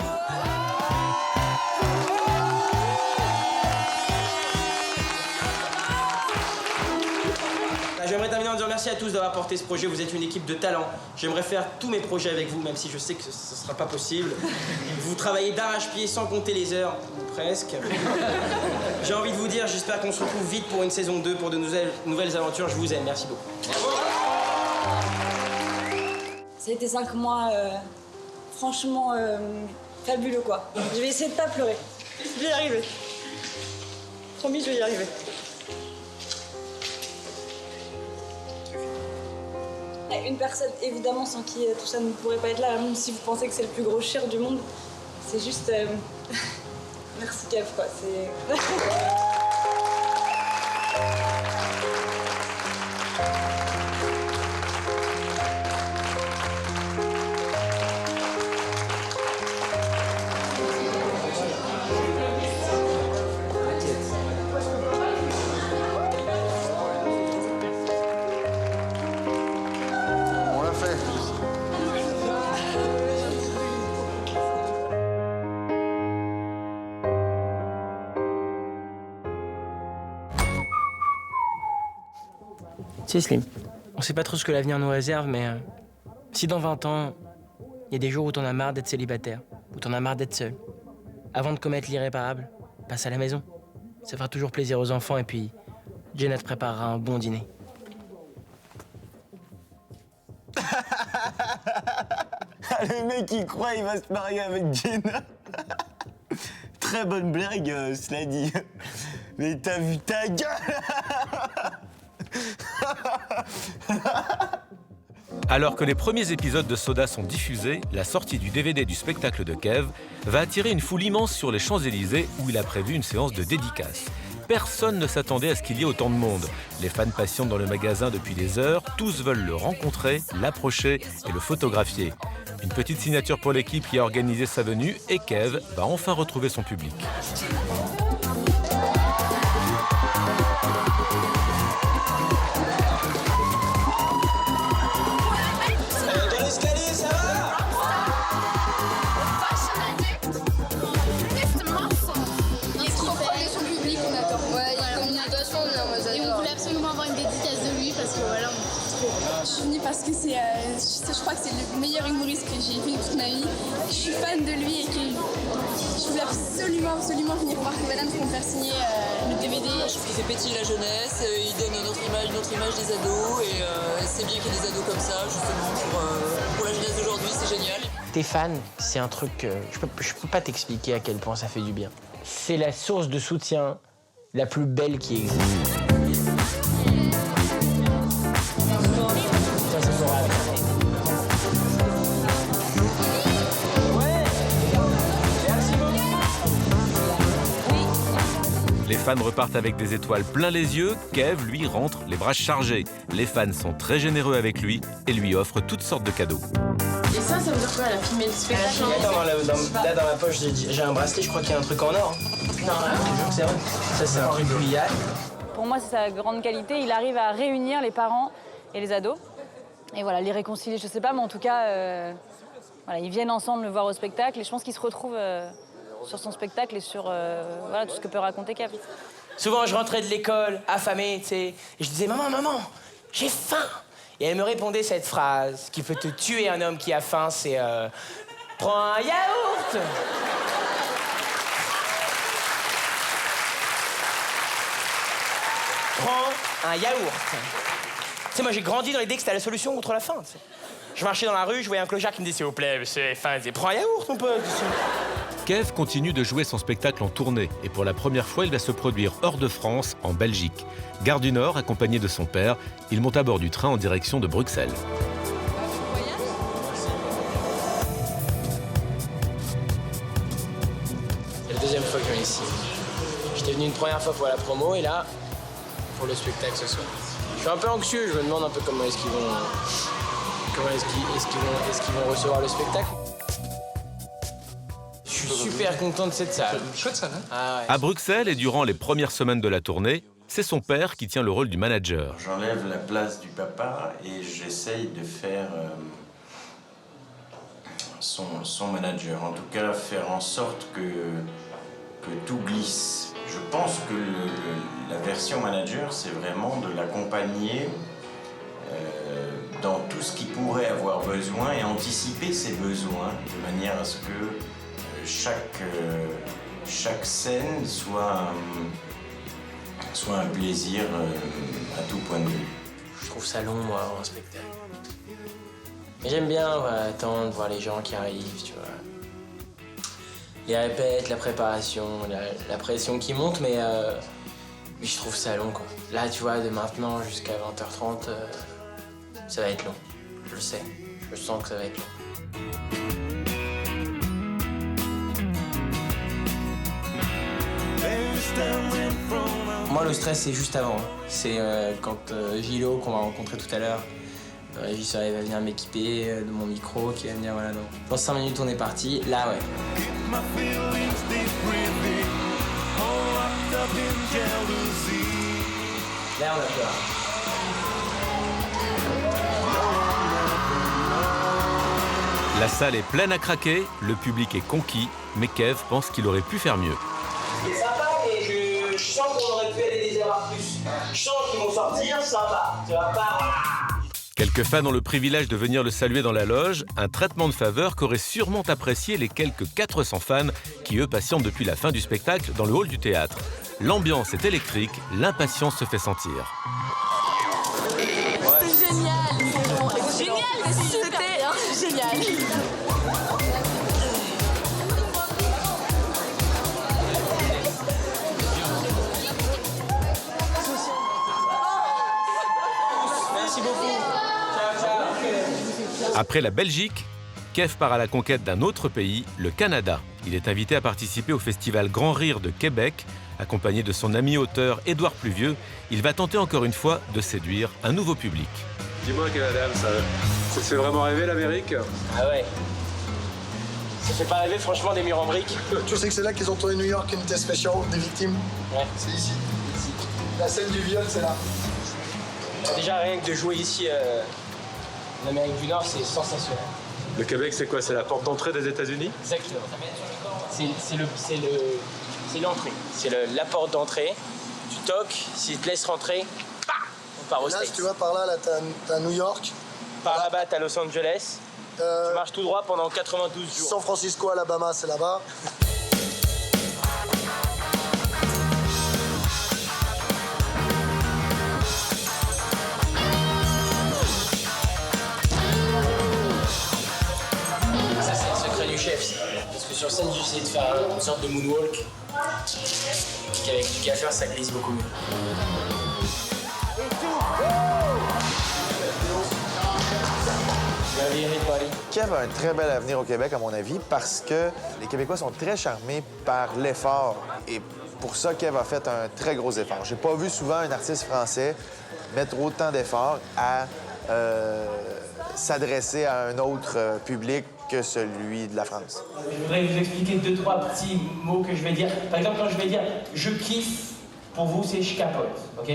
J'aimerais terminer en disant merci à tous d'avoir porté ce projet. Vous êtes une équipe de talent. J'aimerais faire tous mes projets avec vous, même si je sais que ce ne sera pas possible. Vous travaillez d'arrache-pied sans compter les heures, ou presque. J'ai envie de vous dire, j'espère qu'on se retrouve vite pour une saison 2, pour de nouvelles aventures. Je vous aime, merci beaucoup. Ça a été 5 mois franchement fabuleux, quoi. Je vais essayer de pas pleurer. Je vais y arriver. Promis, je vais y arriver. Il y a une personne, évidemment, sans qui tout ça ne pourrait pas être là, même si vous pensez que c'est le plus gros chien du monde. C'est juste... Merci, Kev, quoi. C'est... On l'a fait. Tu sais, Slim, on sait pas trop ce que l'avenir nous réserve, mais si dans 20 ans, il y a des jours où t'en as marre d'être célibataire, où t'en as marre d'être seul, avant de commettre l'irréparable, passe à la maison. Ça fera toujours plaisir aux enfants et puis Jenna te préparera un bon dîner. Le mec, il croit il va se marier avec Jenna. Très bonne blague, cela dit. Mais t'as vu ta gueule? Alors que les premiers épisodes de Soda sont diffusés, la sortie du DVD du spectacle de Kev va attirer une foule immense sur les Champs-Élysées où il a prévu une séance de dédicace. Personne ne s'attendait à ce qu'il y ait autant de monde. Les fans patientent dans le magasin depuis des heures, tous veulent le rencontrer, l'approcher et le photographier. Une petite signature pour l'équipe qui a organisé sa venue et Kev va enfin retrouver son public. Dans l'escalier, ça va? Il est trop proche de son public, on attend. Ouais, il y a une communication, et on voulait absolument avoir une dédicace de lui parce que voilà, je suis venue parce que je crois que c'est le meilleur humoriste que j'ai vu toute ma vie. Je suis fan de lui et que je voulais absolument venir voir que madame pour me faire signer le DVD. Je trouve que c'est pétille la jeunesse, il donne une autre image des ados et c'est bien qu'il y ait des ados comme ça justement pour la jeunesse d'aujourd'hui, c'est génial. Tes fans, c'est un truc, je peux pas t'expliquer à quel point ça fait du bien. C'est la source de soutien la plus belle qui existe. Les fans repartent avec des étoiles plein les yeux. Kev, lui, rentre les bras chargés. Les fans sont très généreux avec lui et lui offrent toutes sortes de cadeaux. Et ça veut dire quoi? Elle a filmé le spectacle? Là, dans ma poche, j'ai un bracelet, je crois qu'il y a un truc en or. Non, c'est vrai. Ça, c'est un truc Guyane. Pour moi, c'est sa grande qualité. Il arrive à réunir les parents et les ados. Et voilà, les réconcilier, je sais pas, mais en tout cas, voilà, ils viennent ensemble le voir au spectacle. Et je pense qu'ils se retrouvent sur son spectacle et sur voilà, tout ce que peut raconter Kev. Souvent, je rentrais de l'école, affamé, tu sais, et je disais « Maman, j'ai faim !» Et elle me répondait cette phrase qui peut te tuer un homme qui a faim, c'est « Prends un yaourt !» Prends un yaourt. Tu sais, moi, j'ai grandi dans l'idée que c'était la solution contre la faim, tu sais. Je marchais dans la rue, je voyais un clochard qui me disait « S'il vous plaît, monsieur, faim !» Il disait « Prends un yaourt, mon pote !» Kev continue de jouer son spectacle en tournée et pour la première fois, il va se produire hors de France, en Belgique. Gare du Nord, accompagné de son père, il monte à bord du train en direction de Bruxelles. la deuxième fois que je viens ici. J'étais venu une première fois pour la promo et là, pour le spectacle ce soir. Je suis un peu anxieux, je me demande un peu comment est-ce qu'ils vont recevoir le spectacle. Je suis super content de cette salle. Chouette salle, hein? Ah ouais. À Bruxelles et durant les premières semaines de la tournée, c'est son père qui tient le rôle du manager. J'enlève la place du papa et j'essaye de faire son manager. En tout cas, faire en sorte que tout glisse. Je pense que la version manager, c'est vraiment de l'accompagner dans tout ce qu'il pourrait avoir besoin et anticiper ses besoins de manière à ce que chaque scène soit un plaisir à tout point de vue. Je trouve ça long, moi, un spectacle. Mais j'aime bien attendre, voir les gens qui arrivent, tu vois. Les répètes, la préparation, la pression qui monte, mais je trouve ça long, quoi. Là, tu vois, de maintenant jusqu'à 20h30, ça va être long. Je le sais. Je sens que ça va être long. Moi, le stress, c'est juste avant. C'est quand Gilo, qu'on va rencontrer tout à l'heure, le régisseur, il va venir m'équiper de mon micro, qui va me dire, voilà, dans 5 minutes, on est parti. Là, ouais. Là, on a peur. La salle est pleine à craquer, le public est conquis, mais Kev pense qu'il aurait pu faire mieux. C'est sympa, mais je sens qu'on aurait pu aller les avoir plus. Je sens qu'ils vont sortir, ça va. Ça va pas. Quelques fans ont le privilège de venir le saluer dans la loge, un traitement de faveur qu'auraient sûrement apprécié les quelques 400 fans qui, eux, patientent depuis la fin du spectacle dans le hall du théâtre. L'ambiance est électrique, l'impatience se fait sentir. C'était génial. Génial, c'était génial. Merci beaucoup. Ciao, ciao. Après la Belgique, Kev part à la conquête d'un autre pays, le Canada. Il est invité à participer au festival Grand Rire de Québec. Accompagné de son ami auteur Édouard Pluvieux, il va tenter encore une fois de séduire un nouveau public. Dis-moi, Canada, ça te fait vraiment rêver l'Amérique? Ah ouais. Ça fait pas rêver, franchement, des murs en briques. Tu sais que c'est là qu'ils ont tourné New York, Unité Special, des victimes? Ouais. C'est ici. La scène du viol, c'est là. Déjà, rien que de jouer ici en Amérique du Nord, c'est sensationnel. Le Québec, c'est quoi? C'est la porte d'entrée des États-Unis? Exactement. C'est l'entrée. C'est la porte d'entrée. Tu toques, s'ils te laissent rentrer, bah, on part au Là, States. si tu vois, par là t'as New York. Par là-bas, t'as Los Angeles. Tu marches tout droit pendant 92 jours. San Francisco, Alabama, c'est là-bas. Ça, c'est le secret du chef. Ça. Parce que sur scène, j'essaie de faire une sorte de moonwalk. Qu'avec du café, ça glisse beaucoup mieux. Kev a un très bel avenir au Québec, à mon avis, parce que les Québécois sont très charmés par l'effort. Et pour ça, Kev a fait un très gros effort. J'ai pas vu souvent un artiste français mettre autant d'efforts à s'adresser à un autre public que celui de la France. Je voudrais vous expliquer 2-3 petits mots que je vais dire. Par exemple, quand je vais dire « je kiffe », pour vous, c'est « je capote », ok?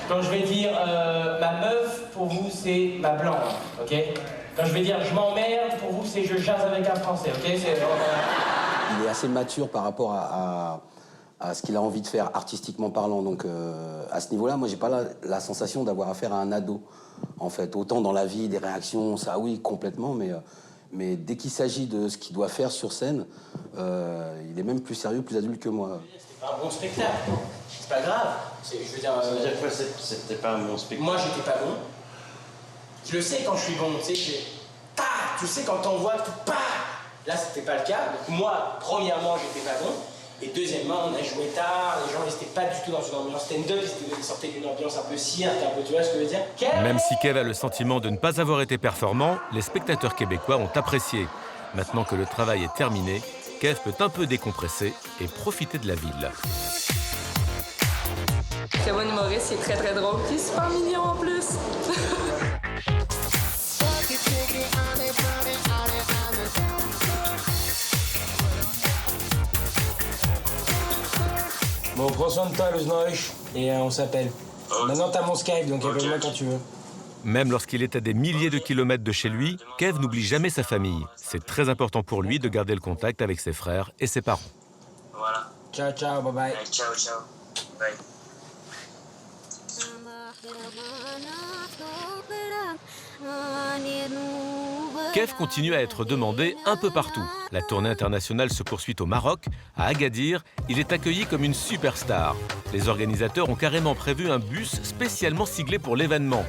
Quand je vais dire ma meuf, pour vous, c'est ma blonde, ok? Quand je vais dire je m'emmerde, pour vous, c'est je jase avec un Français, ok? Il est assez mature par rapport à ce qu'il a envie de faire artistiquement parlant. Donc à ce niveau-là, moi, j'ai pas la sensation d'avoir affaire à un ado, en fait. Autant dans la vie, des réactions, ça oui, complètement, mais dès qu'il s'agit de ce qu'il doit faire sur scène, il est même plus sérieux, plus adulte que moi. C'est pas un bon spectacle. C'est pas grave. Je veux dire, c'était pas un bon spectacle. moi, j'étais pas bon. Je le sais quand je suis bon, tu sais, tu sais quand on voit tout, là, c'était pas le cas. Donc moi, premièrement, j'étais pas bon. Et deuxièmement, on a joué tard, les gens n'étaient pas du tout dans une ambiance stand-up, ils sortaient d'une ambiance un peu cirque, un peu, tu vois ce que je veux dire? Même si Kev a le sentiment de ne pas avoir été performant, les spectateurs québécois ont apprécié. Maintenant que le travail est terminé, Kev peut un peu décompresser et profiter de la ville. Très bon humoriste, il est très très drôle, il est super mignon en plus. Bon, prends soin de toi, le Znoich, et on s'appelle. Maintenant, t'as mon Skype, donc appelle-moi quand tu veux. Même lorsqu'il est à des milliers de kilomètres de chez lui, Kev n'oublie jamais sa famille. C'est très important pour lui de garder le contact avec ses frères et ses parents. Voilà. Ciao, ciao, bye bye. Ciao, ciao. Bye. Kev continue à être demandé un peu partout. La tournée internationale se poursuit au Maroc. À Agadir, il est accueilli comme une superstar. Les organisateurs ont carrément prévu un bus spécialement siglé pour l'événement.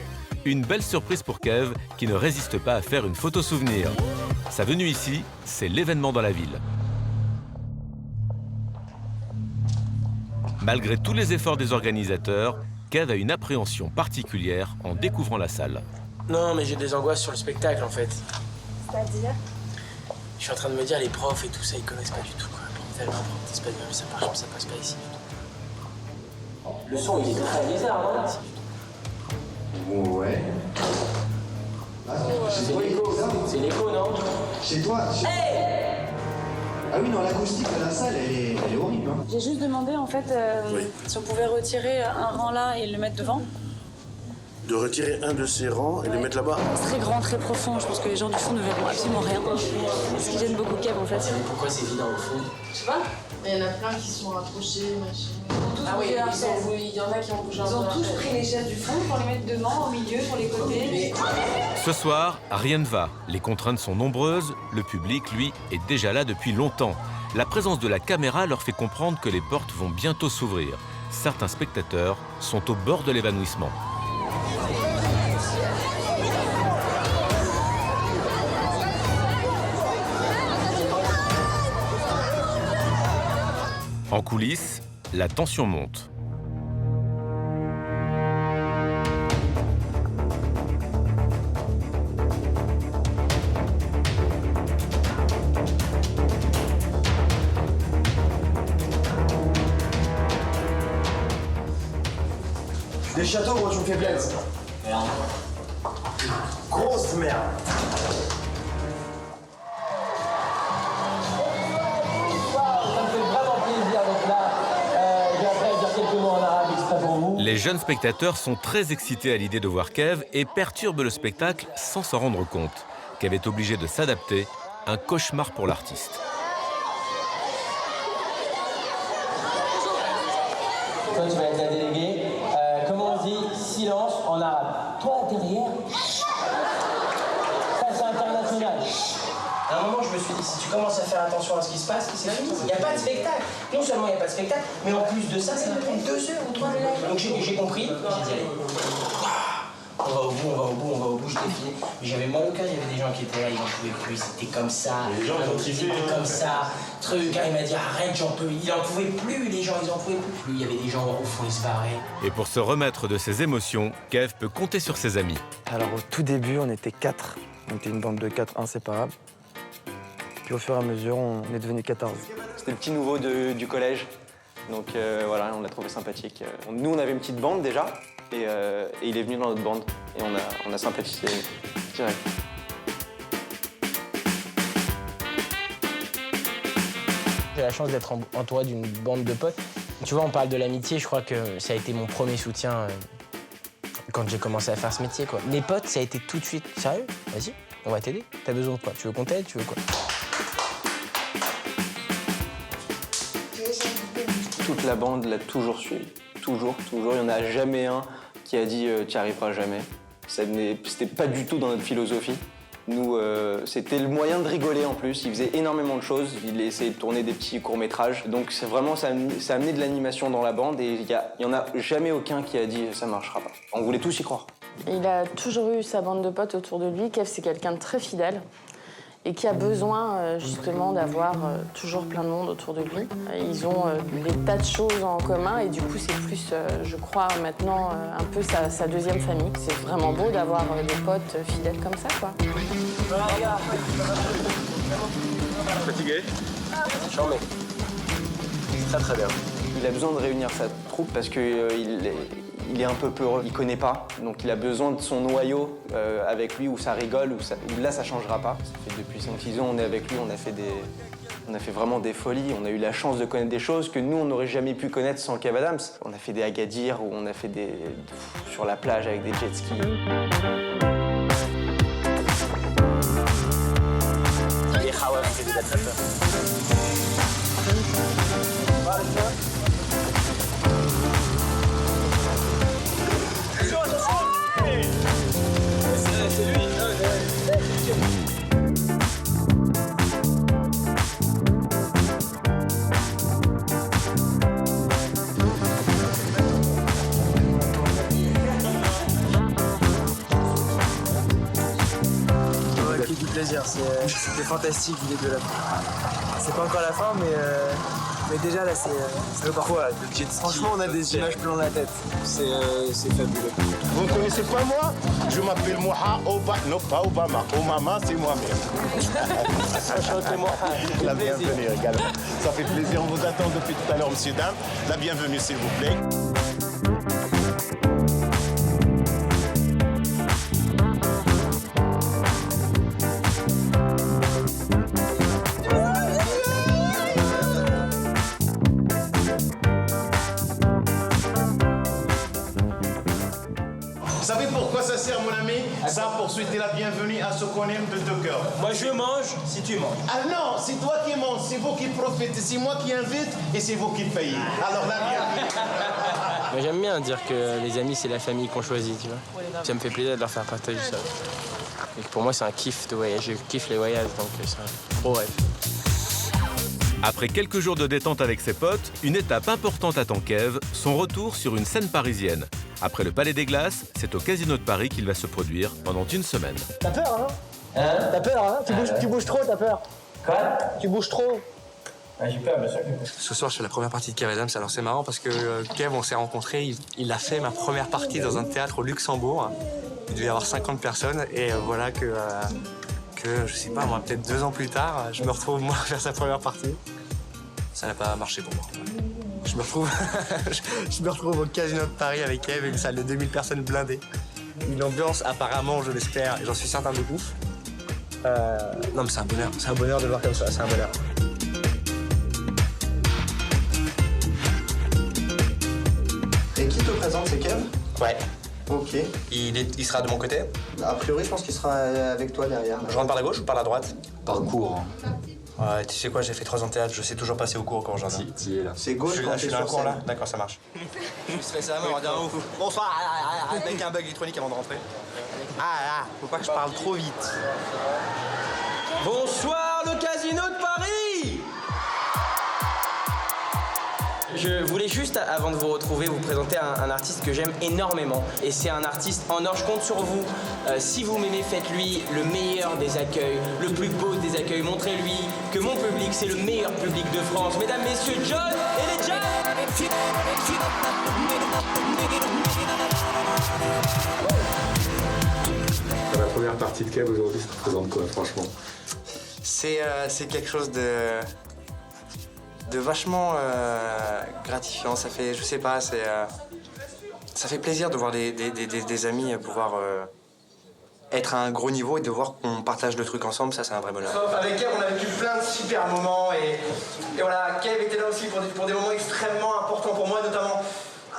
Une belle surprise pour Kev, qui ne résiste pas à faire une photo souvenir. Sa venue ici, c'est l'événement dans la ville. Malgré tous les efforts des organisateurs, Kev a une appréhension particulière en découvrant la salle. Non, mais j'ai des angoisses sur le spectacle, en fait. C'est-à-dire? Je suis en train de me dire, les profs et tout ça, ils connaissent pas du tout, quoi. Tellement c'est pas bien, mais ça marche, mais ça passe pas ici. Le son, il est très bizarre, non? Ouais. C'est l'écho, c'est l'écho, non? Chez toi. Ah oui, non, l'acoustique de la salle, elle est horrible. Hein. J'ai juste demandé, en fait, si on pouvait retirer un rang là et le mettre devant. De retirer un de ces rangs et le mettre là-bas. Très grand, très profond. Je pense que les gens du fond ne verront absolument rien. Ce qui gêne beaucoup Kev, en fait. Pourquoi c'est vide au fond? Je sais pas. Il y en a plein qui sont rapprochés, machin. Ah oui, il y en a qui ont bougé un peu. Ils ont tous pris les chaises du fond pour les mettre devant, au milieu, sur les côtés. Ce soir, rien ne va. Les contraintes sont nombreuses. Le public, lui, est déjà là depuis longtemps. La présence de la caméra leur fait comprendre que les portes vont bientôt s'ouvrir. Certains spectateurs sont au bord de l'évanouissement. En coulisses, la tension monte. Des châteaux, moi, tu me fais plaisir. Merde. Grosse merde. Les jeunes spectateurs sont très excités à l'idée de voir Kev et perturbent le spectacle sans s'en rendre compte. Kev est obligé de s'adapter, un cauchemar pour l'artiste. Toi, tu vas être la déléguée. Comment on dit silence en arabe? Toi, derrière. Ça, c'est international. À un moment, je me suis dit, si tu commences à faire attention à ce qui se passe, c'est fini. Il n'y a pas de spectacle. Non seulement il n'y a pas de spectacle, mais en plus de ça, ça va prendre 2 heures ou 3 heures. Donc j'ai compris, j'ai dit, allez, on va au bout, je défilais. Mais j'avais mal au cœur, il y avait des gens qui étaient là, ils n'en pouvaient plus, c'était comme ça. Les gens, ils ont trippé. C'était comme ça. Truc, il m'a dit, arrête, j'en peux. Il n'en pouvait plus, les gens, ils n'en pouvaient plus. Il y avait des gens au fond, ils se barraient. Et pour se remettre de ses émotions, Kev peut compter sur ses amis. Alors au tout début, on était 4. On était une bande de 4 inséparables. Puis au fur et à mesure, on est devenu 14. C'était le petit nouveau du collège. Donc voilà, on l'a trouvé sympathique. Nous, on avait une petite bande déjà. Et il est venu dans notre bande. Et on a sympathisé direct. J'ai la chance d'être entouré d'une bande de potes. Tu vois, on parle de l'amitié, je crois que ça a été mon premier soutien quand j'ai commencé à faire ce métier, quoi. Mes potes, ça a été tout de suite. Sérieux? Vas-y, on va t'aider. T'as besoin de quoi? Tu veux qu'on t'aide? Tu veux quoi? Toute la bande l'a toujours suivi. Toujours. Il n'y en a jamais un qui a dit « tu n'y arriveras jamais ». C'était pas du tout dans notre philosophie. Nous, c'était le moyen de rigoler en plus. Il faisait énormément de choses. Il essayait de tourner des petits courts-métrages. Donc c'est vraiment, ça a amené de l'animation dans la bande et il n'y en a jamais aucun qui a dit « ça ne marchera pas ». On voulait tous y croire. Il a toujours eu sa bande de potes autour de lui. Kev, c'est quelqu'un de très fidèle et qui a besoin justement d'avoir toujours plein de monde autour de lui. Ils ont des tas de choses en commun et du coup c'est plus, je crois maintenant, un peu sa deuxième famille. C'est vraiment beau d'avoir des potes fidèles comme ça, quoi. Fatigué? Charmé. Très très bien. Il a besoin de réunir sa troupe parce qu'il il est un peu peureux, il connaît pas, donc il a besoin de son noyau avec lui où ça rigole, où là ça changera pas. Ça fait depuis 5-6 ans on est avec lui, on a fait vraiment des folies, on a eu la chance de connaître des choses que nous on n'aurait jamais pu connaître sans Kev Adams. On a fait des Agadir, où on a fait sur la plage avec des jet skis. Du plaisir, c'était fantastique l'idée de la fin. C'est pas encore la fin, mais déjà là c'est le parcours. Franchement, on a des images plein dans la tête. C'est fabuleux. Vous ne connaissez pas moi? Je m'appelle Moha Obama. Non, pas Obama. Obama, c'est moi-même. Enchanté, Moha. La bienvenue également. Ça fait plaisir. On vous attend depuis tout à l'heure, monsieur, dames. La bienvenue, s'il vous plaît. Vous savez pourquoi ça sert, mon ami? Ça, pour souhaiter la bienvenue à ce qu'on aime de deux cœurs. Moi, je mange si tu manges. Ah non, c'est toi qui manges, c'est vous qui profitez, c'est moi qui invite et c'est vous qui payez. Alors la bienvenue. Mais j'aime bien dire que les amis, c'est la famille qu'on choisit, tu vois. Ça me fait plaisir de leur faire partager ça. Et pour moi, c'est un kiff de voyager. Je kiffe les voyages, donc c'est un gros rêve. Après quelques jours de détente avec ses potes, une étape importante attend Kev, son retour sur une scène parisienne. Après le Palais des Glaces, c'est au Casino de Paris qu'il va se produire pendant une semaine. T'as peur, hein? T'as peur, hein? Tu bouges trop, t'as peur. Quoi? Tu bouges trop. Ah, j'ai peur, bien sûr. Ce soir, je fais la première partie de Kev Adams. Alors c'est marrant parce que Kev, on s'est rencontrés, il a fait ma première partie dans un théâtre au Luxembourg. Il devait y avoir 50 personnes et voilà que je sais pas, moi, peut-être 2 ans plus tard, je me retrouve moi à faire sa première partie. Ça n'a pas marché pour moi. Je me retrouve au Casino de Paris avec Kev, une salle de 2000 personnes blindées. Une ambiance apparemment, je l'espère, et j'en suis certain de ouf. Non mais c'est un bonheur de le voir comme ça, c'est un bonheur. Et qui te présente, c'est Kev? Ouais. Ok. Il sera de mon côté. A priori, je pense qu'il sera avec toi derrière. Je rentre par la gauche ou par la droite? Par le cours. Ouais, tu sais quoi, j'ai fait 3 ans de théâtre, je sais toujours passer au cours quand je reviens. Tu es là. C'est gauche quand je suis t'es dans le sur cours là? scène. D'accord, ça marche. Je suis stressé à mort, on va dire un ouf. Bonsoir, avec un bug électronique avant de rentrer. Faut pas que je parle trop vite. Bonsoir, le Casino de Paris! Je voulais juste, avant de vous retrouver, vous présenter un artiste que j'aime énormément. Et c'est un artiste en or, je compte sur vous. Si vous m'aimez, faites-lui le meilleur des accueils, le plus beau des accueils. Montrez-lui que mon public, c'est le meilleur public de France. Mesdames, messieurs, John et les Jazz! La première partie de Kev aujourd'hui, ça représente quoi, franchement? C'est quelque chose de vachement gratifiant. Ça fait, je sais pas, ça fait plaisir de voir des amis pouvoir être à un gros niveau et de voir qu'on partage le truc ensemble. Ça, c'est un vrai bonheur. Avec Kev, on a vécu plein de super moments et voilà, Kev était là aussi pour des moments extrêmement importants pour moi, notamment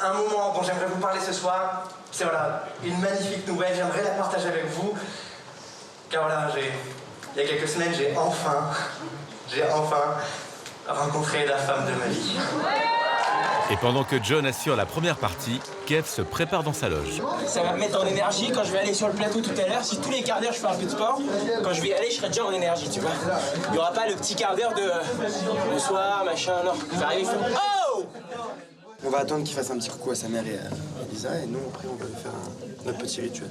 un moment dont j'aimerais vous parler ce soir. C'est voilà, une magnifique nouvelle, j'aimerais la partager avec vous. Car voilà, il y a quelques semaines, j'ai enfin rencontré la femme de ma vie. Et pendant que John assure la première partie, Kev se prépare dans sa loge. Ça va me mettre en énergie quand je vais aller sur le plateau tout à l'heure. Si tous les quarts d'heure je fais un peu de sport, quand je vais y aller, je serai déjà en énergie, tu vois. Il n'y aura pas le petit quart d'heure de bonsoir, machin, non. Je vais arriver, oh! On va attendre qu'il fasse un petit coucou à sa mère et à Lisa, et nous, après, on va faire notre petit rituel.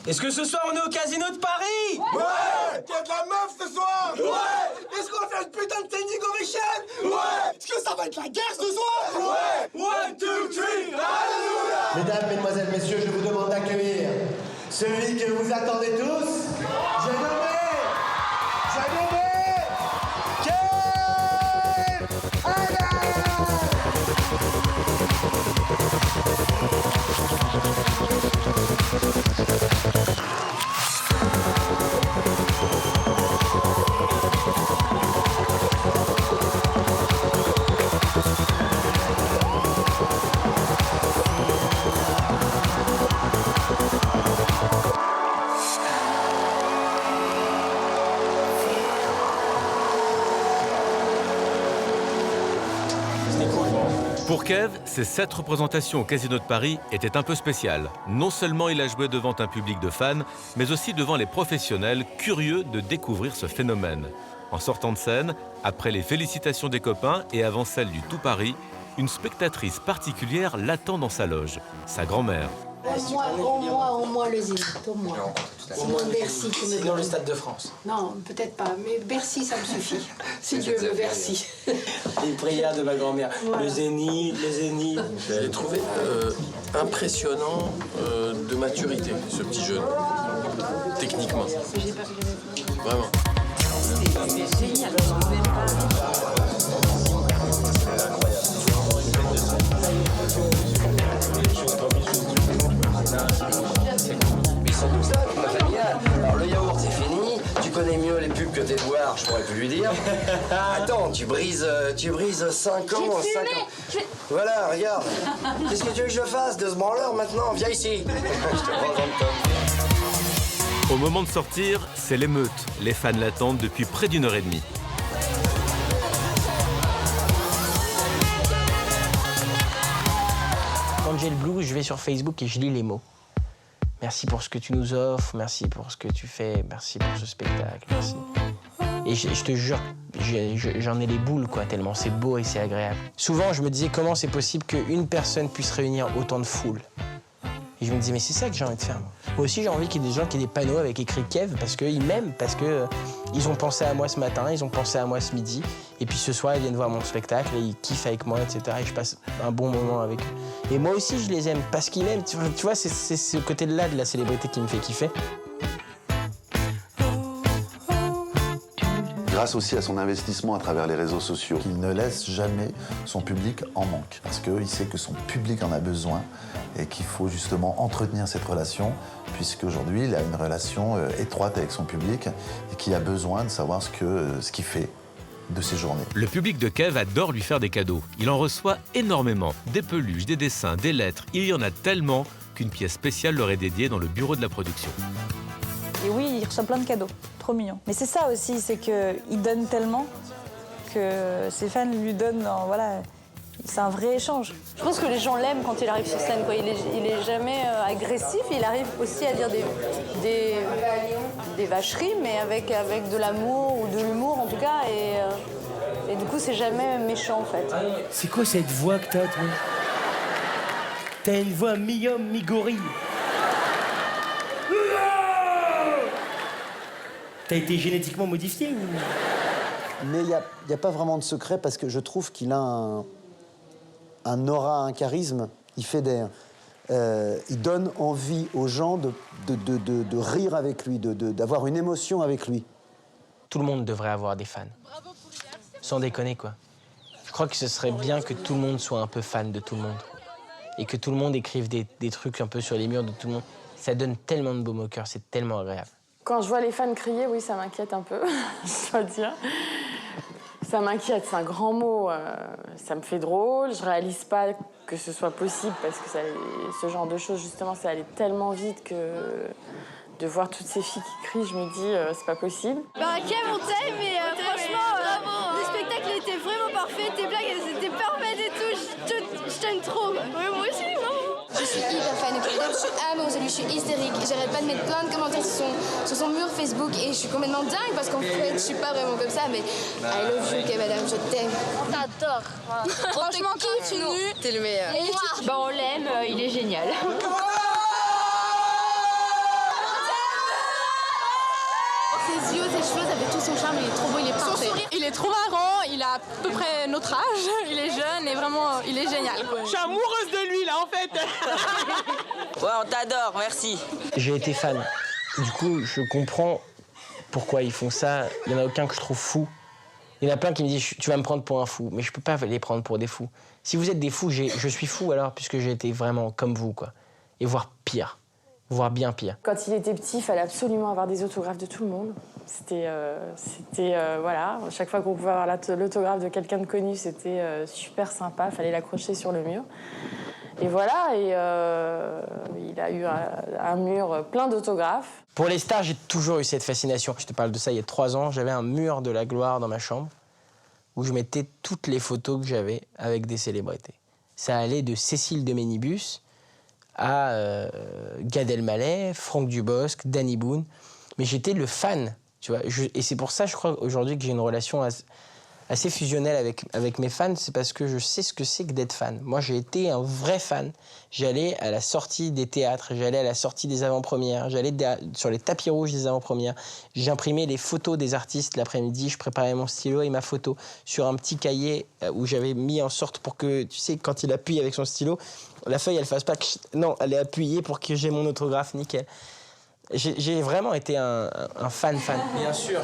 Est-ce que ce soir on est au Casino de Paris? Ouais! Y'a de la meuf ce soir! Ouais! Est-ce qu'on fait une putain de standing ovation? Ouais! Est-ce que ça va être la guerre ce soir? Ouais! 1, 2, 3, alléluia! Mesdames, mesdemoiselles, messieurs, je vous demande d'accueillir celui que vous attendez tous. Pour Kev, ces 7 représentations au Casino de Paris étaient un peu spéciales. Non seulement il a joué devant un public de fans, mais aussi devant les professionnels curieux de découvrir ce phénomène. En sortant de scène, après les félicitations des copains et avant celles du tout Paris, une spectatrice particulière l'attend dans sa loge, sa grand-mère. Au moins le Zénith, au moins. Au moins Bercy, tu me Sinon donnes. le Stade de France. Non, peut-être pas, mais Bercy, ça me suffit. Si Dieu veut, Bercy. Les prières de ma grand-mère. Voilà. Le Zénith, le Zénith. Je l'ai trouvé impressionnant de maturité, ce petit jeune, techniquement. Vraiment. C'est génial. Ils sont tous là, toute ma famille là. Alors le yaourt c'est fini, tu connais mieux les pubs que tes devoirs, je pourrais plus lui dire. Attends, tu brises 5 ans, 5 ans. Voilà, regarde. Qu'est-ce que tu veux que je fasse de ce branleur maintenant? Viens ici. Je te prends dans le top. Au moment de sortir, c'est l'émeute. Les fans l'attendent depuis près d'1 heure et demie. Quand j'ai le blues, je vais sur Facebook et je lis les mots. Merci pour ce que tu nous offres, merci pour ce que tu fais, merci pour ce spectacle, merci. Et je te jure, j'en ai les boules, quoi, tellement c'est beau et c'est agréable. Souvent, je me disais comment c'est possible qu'une personne puisse réunir autant de foule. Et je me disais, mais c'est ça que j'ai envie de faire. Moi aussi, j'ai envie qu'il y ait des gens qui aient des panneaux avec écrit Kev parce qu'ils m'aiment, parce qu'ils ont pensé à moi ce matin, ils ont pensé à moi ce midi. Et puis ce soir, ils viennent voir mon spectacle et ils kiffent avec moi, etc. Et je passe un bon moment avec eux. Et moi aussi, je les aime parce qu'ils m'aiment. Tu vois, c'est ce côté-là de la célébrité qui me fait kiffer. Grâce aussi à son investissement à travers les réseaux sociaux, il ne laisse jamais son public en manque. Parce qu'il sait que son public en a besoin et qu'il faut justement entretenir cette relation, puisqu'aujourd'hui, il a une relation étroite avec son public et qu'il a besoin de savoir ce qu'il fait de ses journées. Le public de Kev adore lui faire des cadeaux. Il en reçoit énormément. Des peluches, des dessins, des lettres. Il y en a tellement qu'une pièce spéciale leur est dédiée dans le bureau de la production. Et oui, il reçoit plein de cadeaux. Trop mignon. Mais c'est ça aussi, c'est qu'il donne tellement que ses fans lui donnent, voilà, c'est un vrai échange. Je pense que les gens l'aiment quand il arrive sur scène, quoi. Il est jamais agressif, il arrive aussi à dire des vacheries, mais avec de l'amour ou de l'humour en tout cas, et du coup c'est jamais méchant en fait. C'est quoi cette voix que t'as, toi? T'as une voix mi-homme, mi-gorille. T'as été génétiquement modifié ou... Mais il n'y a pas vraiment de secret parce que je trouve qu'il a un aura, un charisme, il fédère. Il donne envie aux gens de rire avec lui, d'avoir une émotion avec lui. Tout le monde devrait avoir des fans. Sans déconner, quoi. Je crois que ce serait bien que tout le monde soit un peu fan de tout le monde. Et que tout le monde écrive des trucs un peu sur les murs de tout le monde. Ça donne tellement de baume au cœur, c'est tellement agréable. Quand je vois les fans crier, oui, ça m'inquiète un peu, je dois dire. Ça m'inquiète, c'est un grand mot. Ça me fait drôle, je réalise pas que ce soit possible parce que ce genre de choses, justement, ça allait tellement vite que de voir toutes ces filles qui crient, je me dis, c'est pas possible. Bah, Kev, on t'aime, mais franchement, le spectacle était vraiment parfait, tes blagues, elles étaient parfaites et tout, je t'aime trop. Ouais, moi aussi, vraiment. Je suis hyper fan de Kev, je suis amoureuse de lui, je suis hystérique. J'arrête pas de mettre plein de commentaires sur son mur Facebook et je suis complètement dingue parce qu'en fait, je suis pas vraiment comme ça, mais I love you, Kev Adams, je t'aime. On t'adore. Franchement, continue. T'es le meilleur. Et moi, bah, on l'aime, il est génial. Ses yeux, ses cheveux, ça fait tout son charme, il est trop beau, il est parfait. Son sourire, il est trop marrant, il a à peu près notre âge, il est jeune et vraiment, il est génial, quoi. Je suis amoureuse de lui, là, en fait. Ouais, on t'adore, merci. J'ai été fan. Du coup, je comprends pourquoi ils font ça. Il n'y en a aucun que je trouve fou. Il y en a plein qui me disent « tu vas me prendre pour un fou ». Mais je peux pas les prendre pour des fous. Si vous êtes des fous, je suis fou alors, puisque j'ai été vraiment comme vous, quoi. Et voire pire. Voire bien pire. Quand il était petit, il fallait absolument avoir des autographes de tout le monde. C'était voilà, chaque fois qu'on pouvait avoir l'autographe de quelqu'un de connu, c'était super sympa, il fallait l'accrocher sur le mur. Et voilà, il a eu un mur plein d'autographes. Pour les stars, j'ai toujours eu cette fascination. Je te parle de ça il y a 3 ans, j'avais un mur de la gloire dans ma chambre où je mettais toutes les photos que j'avais avec des célébrités. ça allait de Cécile de Ménibus à Gad Elmaleh, Franck Dubosc, Danny Boone. Mais j'étais le fan, tu vois. Et c'est pour ça, je crois, aujourd'hui, que j'ai une relation assez fusionnelle avec mes fans. C'est parce que je sais ce que c'est que d'être fan. Moi, j'ai été un vrai fan. J'allais à la sortie des théâtres, j'allais à la sortie des avant-premières, j'allais sur les tapis rouges des avant-premières. J'imprimais les photos des artistes l'après-midi, je préparais mon stylo et ma photo sur un petit cahier où j'avais mis en sorte pour que, tu sais, quand il appuie avec son stylo, la feuille, elle fasse pas... Non, elle est appuyée pour que j'ai mon autographe nickel. J'ai vraiment été un fan. Bien sûr.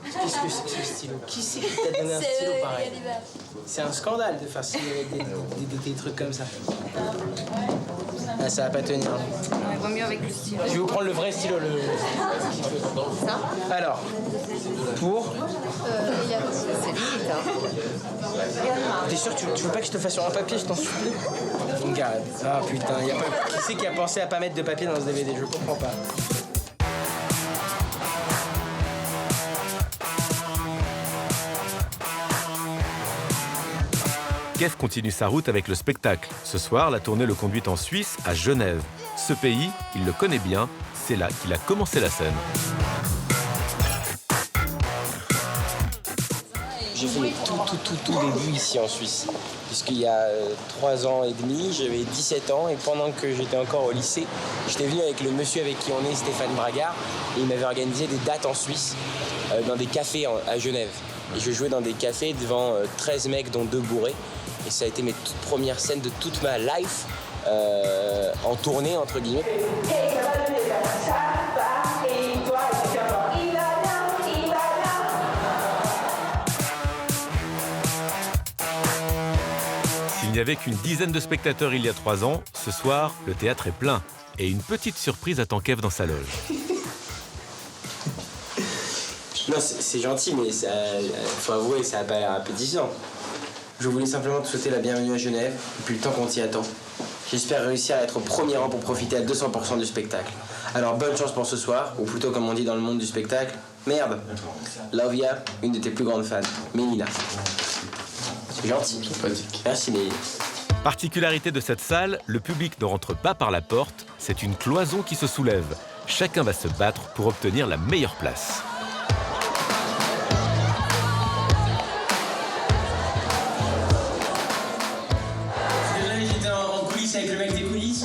Qu'est-ce que c'est que ce stylo? Qui c'est qui t'a donné un stylo pareil? C'est un scandale de faire des trucs comme ça. Ah, ça va pas tenir. Il vaut mieux avec le stylo. Je vais vous prendre le vrai stylo. Ça? Alors, pour... C'est limite, hein. T'es sûr que tu veux pas que je te fasse sur un papier, je t'en supplie? Regarde. Ah putain, qui c'est qui a pensé à pas mettre de papier dans ce DVD? Je comprends pas. Kev continue sa route avec le spectacle. Ce soir, la tournée le conduit en Suisse, à Genève. Ce pays, il le connaît bien, c'est là qu'il a commencé la scène. J'ai fait tout début ici en Suisse. Puisqu'il y a 3 ans et demi, j'avais 17 ans et pendant que j'étais encore au lycée, j'étais venu avec le monsieur avec qui on est, Stéphane Bragard, et il m'avait organisé des dates en Suisse, dans des cafés à Genève. Et je jouais dans des cafés devant 13 mecs, dont 2 bourrés. Et ça a été mes toutes premières scènes de toute ma life, en tournée, entre guillemets. S'il n'y avait qu'une dizaine de spectateurs il y a 3 ans, ce soir, le théâtre est plein. Et une petite surprise attend Kev dans sa loge. Non, c'est gentil, mais faut avouer, ça n'a pas l'air appétissant. Je voulais simplement te souhaiter la bienvenue à Genève, depuis le temps qu'on t'y attend. J'espère réussir à être au premier rang pour profiter à 200% du spectacle. Alors bonne chance pour ce soir, ou plutôt comme on dit dans le monde du spectacle, merde. Love ya, une de tes plus grandes fans, Mélina. C'est gentil. Sympathique. Merci Mélina. Particularité de cette salle, le public ne rentre pas par la porte, c'est une cloison qui se soulève. Chacun va se battre pour obtenir la meilleure place. Avec le mec des coulisses.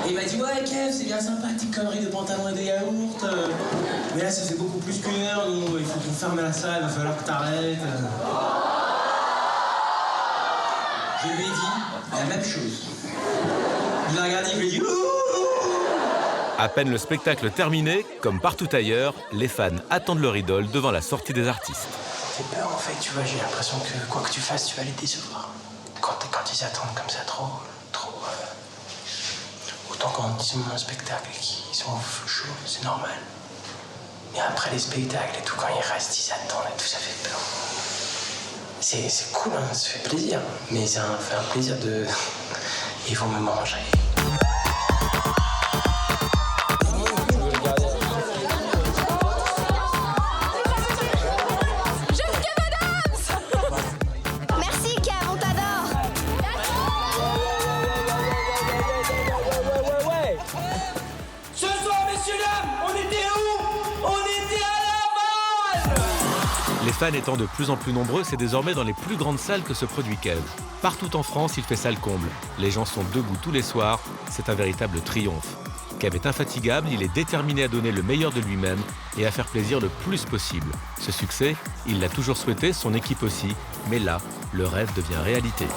Et il m'a dit ouais Kev, c'est bien sympa, petite connerie de pantalon et de yaourt. Mais là ça fait beaucoup plus qu'une heure, nous, il faut qu'on ferme la salle, il va falloir que t'arrêtes. Je lui ai dit la même chose. Il m'a regardé, il lui a dit À peine le spectacle terminé, comme partout ailleurs, les fans attendent leur idole devant la sortie des artistes. J'ai peur en fait, tu vois, j'ai l'impression que quoi que tu fasses, tu vas les décevoir. Quand ils attendent comme ça trop. Autant quand ils sont un spectacle et qu'ils sont chauds, c'est normal. Mais après les spectacles et tout, quand ils restent, ils attendent et tout, ça fait peur. C'est cool, hein, ça fait plaisir. Mais c'est un plaisir de... Ils vont me manger. Les fans étant de plus en plus nombreux, c'est désormais dans les plus grandes salles que se produit Kev. Partout en France, il fait salle comble. Les gens sont debout tous les soirs, c'est un véritable triomphe. Kev est infatigable, il est déterminé à donner le meilleur de lui-même et à faire plaisir le plus possible. Ce succès, il l'a toujours souhaité, son équipe aussi, mais là, le rêve devient réalité.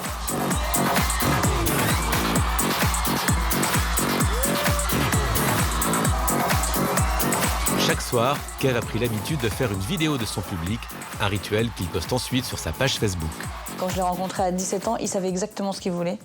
Chaque soir, Kev a pris l'habitude de faire une vidéo de son public, un rituel qu'il poste ensuite sur sa page Facebook. Quand je l'ai rencontré à 17 ans, il savait exactement ce qu'il voulait.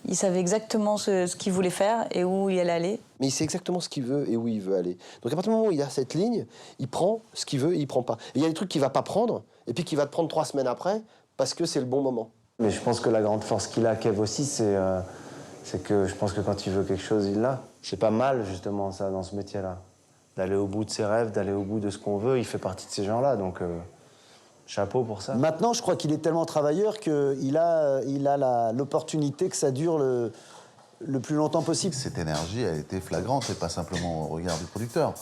Il savait exactement ce qu'il voulait faire et où il allait aller. Mais il sait exactement ce qu'il veut et où il veut aller. Donc à partir du moment où il a cette ligne, il prend ce qu'il veut et il prend pas. Et il y a des trucs qu'il va pas prendre et puis qu'il va te prendre 3 semaines après parce que c'est le bon moment. Mais je pense que la grande force qu'il a, Kev aussi, c'est que je pense que quand il veut quelque chose, il l'a. C'est pas mal justement ça dans ce métier-là. D'aller au bout de ses rêves, d'aller au bout de ce qu'on veut, il fait partie de ces gens-là. Donc Chapeau pour ça. Maintenant, je crois qu'il est tellement travailleur qu'il a l'opportunité que ça dure le plus longtemps possible. Cette énergie a été flagrante, et pas simplement au regard du producteur,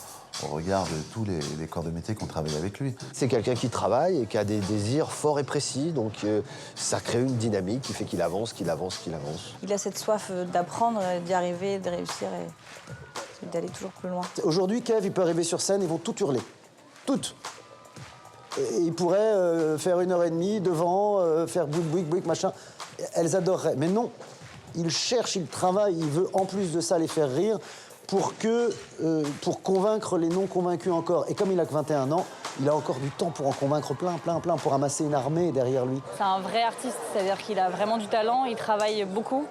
au regard de tous les corps de métier qui ont travaillé avec lui. C'est quelqu'un qui travaille et qui a des désirs forts et précis, donc ça crée une dynamique qui fait qu'il avance, qu'il avance, qu'il avance. Il a cette soif d'apprendre, d'y arriver, de réussir et d'aller toujours plus loin. Aujourd'hui, Kev, il peut arriver sur scène, ils vont tout hurler. Toutes. Et il pourrait faire 1h30 devant, faire bouic, machin. Elles adoreraient. Mais non, il cherche, il travaille, il veut en plus de ça les faire rire pour convaincre les non convaincus encore. Et comme il a que 21 ans, il a encore du temps pour en convaincre plein, pour amasser une armée derrière lui. C'est un vrai artiste, c'est-à-dire qu'il a vraiment du talent, il travaille beaucoup.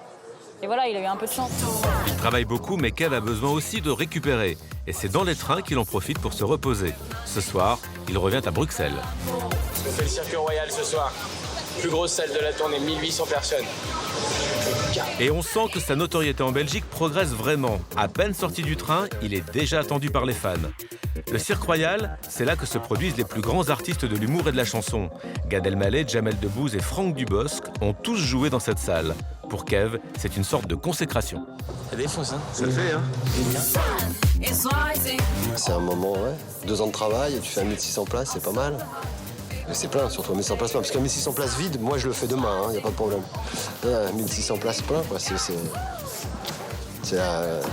Et voilà, il a eu un peu de chance. Il travaille beaucoup, mais Kev a besoin aussi de récupérer. Et c'est dans les trains qu'il en profite pour se reposer. Ce soir, il revient à Bruxelles. On fait le circuit royal ce soir. Plus grosse salle de la tournée, 1800 personnes. Et on sent que sa notoriété en Belgique progresse vraiment. À peine sorti du train, il est déjà attendu par les fans. Le Cirque Royal, c'est là que se produisent les plus grands artistes de l'humour et de la chanson. Gad Elmaleh, Jamel Debbouze et Franck Dubosc ont tous joué dans cette salle. Pour Kev, c'est une sorte de consécration. Ça défonce, hein. Ça le fait, hein. C'est un moment, ouais. 2 ans de travail, et tu fais 1600 places, c'est pas mal. Mais c'est plein, surtout 1600 places, parce qu'à 1600 places vides, moi je le fais demain, il n'y a pas de problème. 1600 places plein, quoi,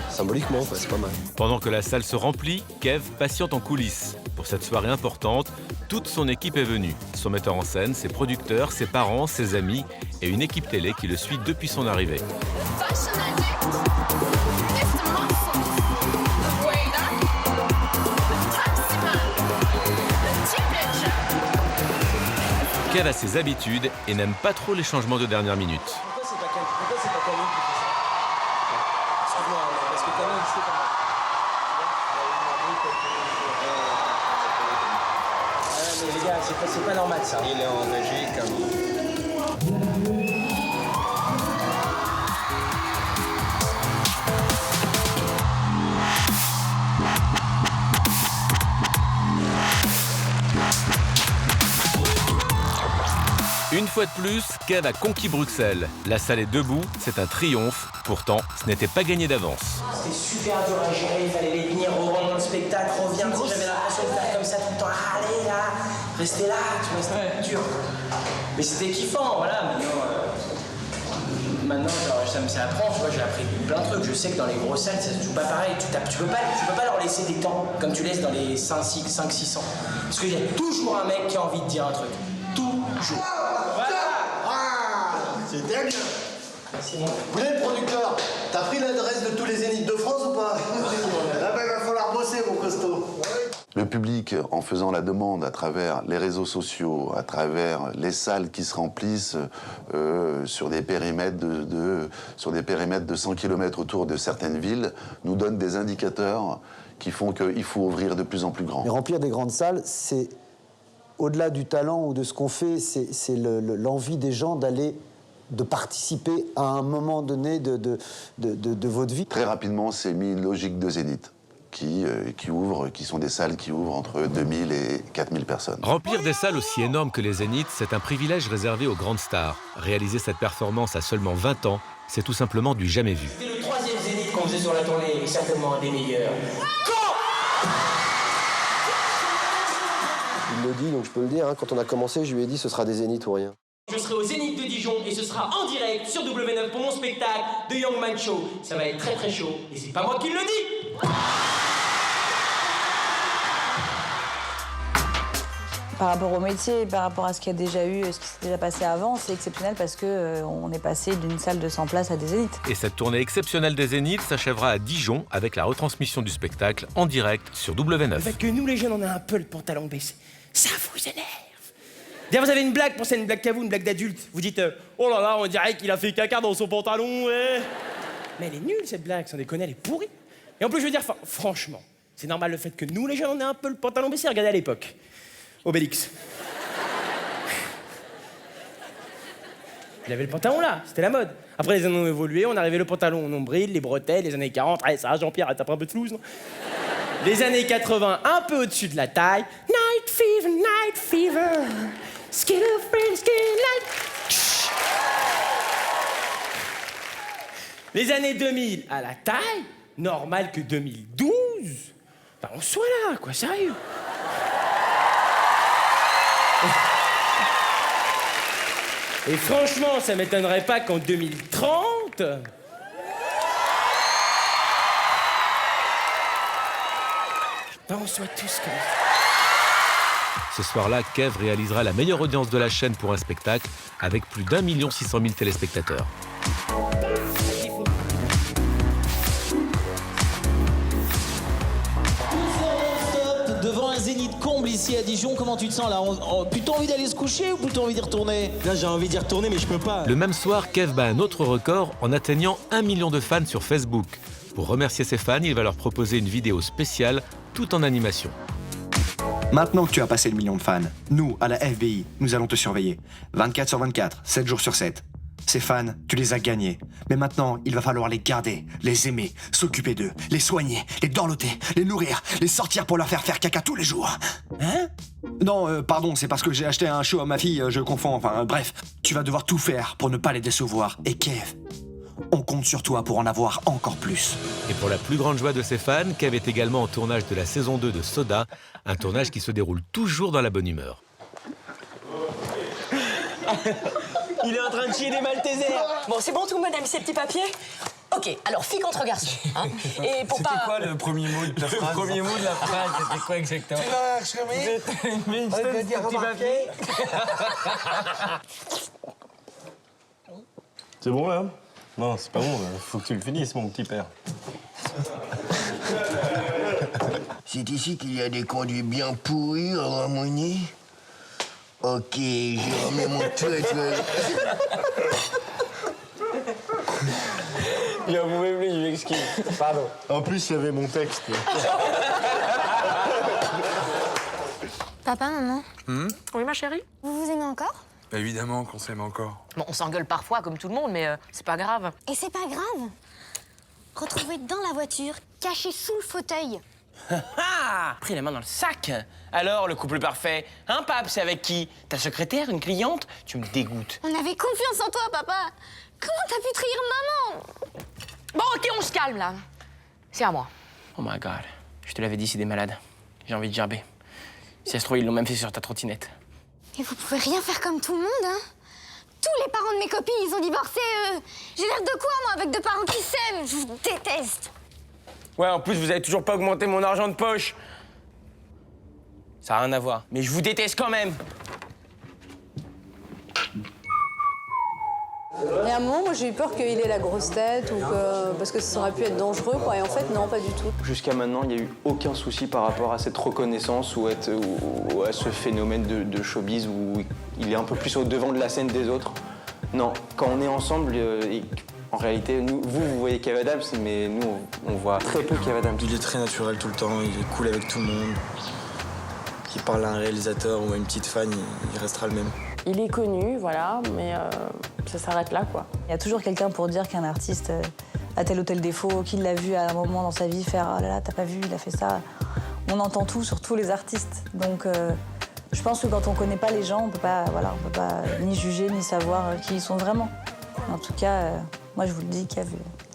symboliquement, quoi, c'est pas mal. Pendant que la salle se remplit, Kev patiente en coulisses. Pour cette soirée importante, toute son équipe est venue. Son metteur en scène, ses producteurs, ses parents, ses amis et une équipe télé qui le suit depuis son arrivée. Kev a ses habitudes et n'aime pas trop les changements de dernière minute. Pourquoi c'est pas Camille qui fait ça? Excuse-moi, parce que Camille, il sait pas. Ouais, mais les gars, c'est pas normal ça. Il est en Belgique. Une fois de plus, Kev a conquis Bruxelles. La salle est debout, c'est un triomphe. Pourtant, ce n'était pas gagné d'avance. C'était super dur à gérer, il fallait les tenir au rang dans le spectacle, reviens, j'avais l'impression de faire comme ça tout le temps. Allez là, restez là, tu vois, c'était dur. Mais c'était kiffant, voilà. Maintenant, genre, ça me apprend, tu vois, j'ai appris plein de trucs. Je sais que dans les grosses salles, ça se joue pas pareil. Tu peux pas leur laisser des temps comme tu laisses dans les 5-600. Parce qu'il y a toujours un mec qui a envie de dire un truc. Toujours. C'était bien. C'est bon. Vous êtes producteur, t'as pris l'adresse de tous les zéniths de France ou pas? Là, il va falloir bosser, mon costaud. Le public, en faisant la demande à travers les réseaux sociaux, à travers les salles qui se remplissent sur des périmètres de 100 km autour de certaines villes, nous donne des indicateurs qui font qu'il faut ouvrir de plus en plus grand. Mais remplir des grandes salles, c'est au-delà du talent ou de ce qu'on fait, c'est l'envie des gens de participer à un moment donné de votre vie. Très rapidement, c'est mis une logique de zénith qui sont des salles qui ouvrent entre 2000 et 4000 personnes. Remplir des salles aussi énormes que les Zéniths, c'est un privilège réservé aux grandes stars. Réaliser cette performance à seulement 20 ans, c'est tout simplement du jamais vu. C'était le 3e Zénith qu'on faisait sur la tournée, et certainement un des meilleurs. Il le dit, donc je peux le dire, hein, quand on a commencé, je lui ai dit ce sera des zéniths ou rien. Je serai au Zénith de Dijon et ce sera en direct sur W9 pour mon spectacle The Young Man Show. Ça va être très très chaud et c'est pas moi qui le dis. Par rapport au métier, par rapport à ce qu'il y a déjà eu, ce qui s'est déjà passé avant, c'est exceptionnel parce qu'on est passé d'une salle de 100 places à des Zéniths. Et cette tournée exceptionnelle des Zéniths s'achèvera à Dijon avec la retransmission du spectacle en direct sur W9. Le fait que nous les jeunes on a un peu le pantalon baissé, ça vous énerve. D'ailleurs vous avez une blague, pensez à une blague qu'à vous, une blague d'adulte. Vous dites oh là là, on dirait qu'il a fait caca dans son pantalon, ouais. Mais elle est nulle cette blague, sans déconner, elle est pourrie. Et en plus je veux dire, franchement, c'est normal le fait que nous les jeunes on ait un peu le pantalon baissé, regardez à l'époque. Obélix. Il avait le pantalon là, c'était la mode. Après les années ont évolué, on arrivait le pantalon au nombril, les bretelles, les années 40, allez ça Jean-Pierre, t'as pas un peu de flouze, non? Les années 80, un peu au-dessus de la taille. Night fever, Les années 2000 à la taille, normal que 2012, ben on soit là, quoi, sérieux. Et franchement, ça m'étonnerait pas qu'en 2030... ben on soit tous comme ça. Ce soir-là, Kev réalisera la meilleure audience de la chaîne pour un spectacle avec plus d'1 600 000 téléspectateurs. Devant un zénith comble ici à Dijon, comment tu te sens là? Plutôt envie d'aller se coucher ou plutôt envie d'y retourner? Là j'ai envie d'y retourner mais je peux pas. Le même soir, Kev bat un autre record en atteignant 1 million de fans sur Facebook. Pour remercier ses fans, il va leur proposer une vidéo spéciale, tout en animation. Maintenant que tu as passé le million de fans, nous, à la FBI, nous allons te surveiller. 24 sur 24, 7 jours sur 7. Ces fans, tu les as gagnés. Mais maintenant, il va falloir les garder, les aimer, s'occuper d'eux, les soigner, les dorloter, les nourrir, les sortir pour leur faire caca tous les jours. Hein? Non, pardon, c'est parce que j'ai acheté un show à ma fille, je confonds, enfin bref. Tu vas devoir tout faire pour ne pas les décevoir. Et Kev, on compte sur toi pour en avoir encore plus. Et pour la plus grande joie de ses fans, Kev est également en tournage de la saison 2 de Soda, un tournage qui se déroule toujours dans la bonne humeur. Il est en train de chier des Maltesers. Bon, c'est bon, tout le monde a mis ses petits papiers? Ok, alors fille contre garçon. Hein. Et pour C'était pas... quoi le premier mot de la phrase? Le premier mot de la phrase, c'était quoi exactement? Tu vas chemin? petit papier. C'est bon là? Non, c'est pas bon, faut que tu le finisses, mon petit père. C'est ici qu'il y a des conduits bien pourris à Ramoni. Ok, j'ai remis mon truc. Il en pouvait plus, je m'excuse. Pardon. En plus, il y avait mon texte. Papa, maman, Oui, ma chérie? vous vous aimez encore? Bah évidemment qu'on s'aime encore. Bon, on s'engueule parfois, comme tout le monde, mais c'est pas grave. Et c'est pas grave. Retrouvé dans la voiture, caché sous le fauteuil. Pris la main dans le sac. Alors, le couple parfait, hein, Pape, c'est avec qui? Ta secrétaire, une cliente? Tu me dégoûtes. On avait confiance en toi, papa. Comment t'as pu trahir maman? Bon, ok, on se calme, là. C'est à moi. Oh my God. Je te l'avais dit, c'est des malades. J'ai envie de gerber. Si ça se trouve, ils l'ont même fait sur ta trottinette. Mais vous pouvez rien faire comme tout le monde, hein? Tous les parents de mes copines, ils ont divorcé. J'ai l'air de quoi, moi, avec deux parents qui s'aiment? Je vous déteste. Ouais, en plus, vous avez toujours pas augmenté mon argent de poche. Ça n'a rien à voir. Mais je vous déteste quand même. Et à un moment, moi, j'ai eu peur qu'il ait la grosse tête ou parce que ça aurait pu être dangereux, quoi. Et en fait, non, pas du tout. Jusqu'à maintenant, il n'y a eu aucun souci par rapport à cette reconnaissance ou à ce phénomène de showbiz où il est un peu plus au devant de la scène des autres. Non, quand on est ensemble, en réalité, vous voyez Kev Adams, mais nous, on voit très peu Kev Adams. Il est très naturel tout le temps, il est cool avec tout le monde. Qu'il parle à un réalisateur ou à une petite fan, il restera le même. Il est connu, voilà, mais ça s'arrête là, quoi. Il y a toujours quelqu'un pour dire qu'un artiste a tel ou tel défaut, qu'il l'a vu à un moment dans sa vie faire « Oh là là, t'as pas vu, il a fait ça ». On entend tout sur tous les artistes. Donc je pense que quand on connaît pas les gens, on peut pas ni juger, ni savoir qui ils sont vraiment. En tout cas, moi je vous le dis, Kev,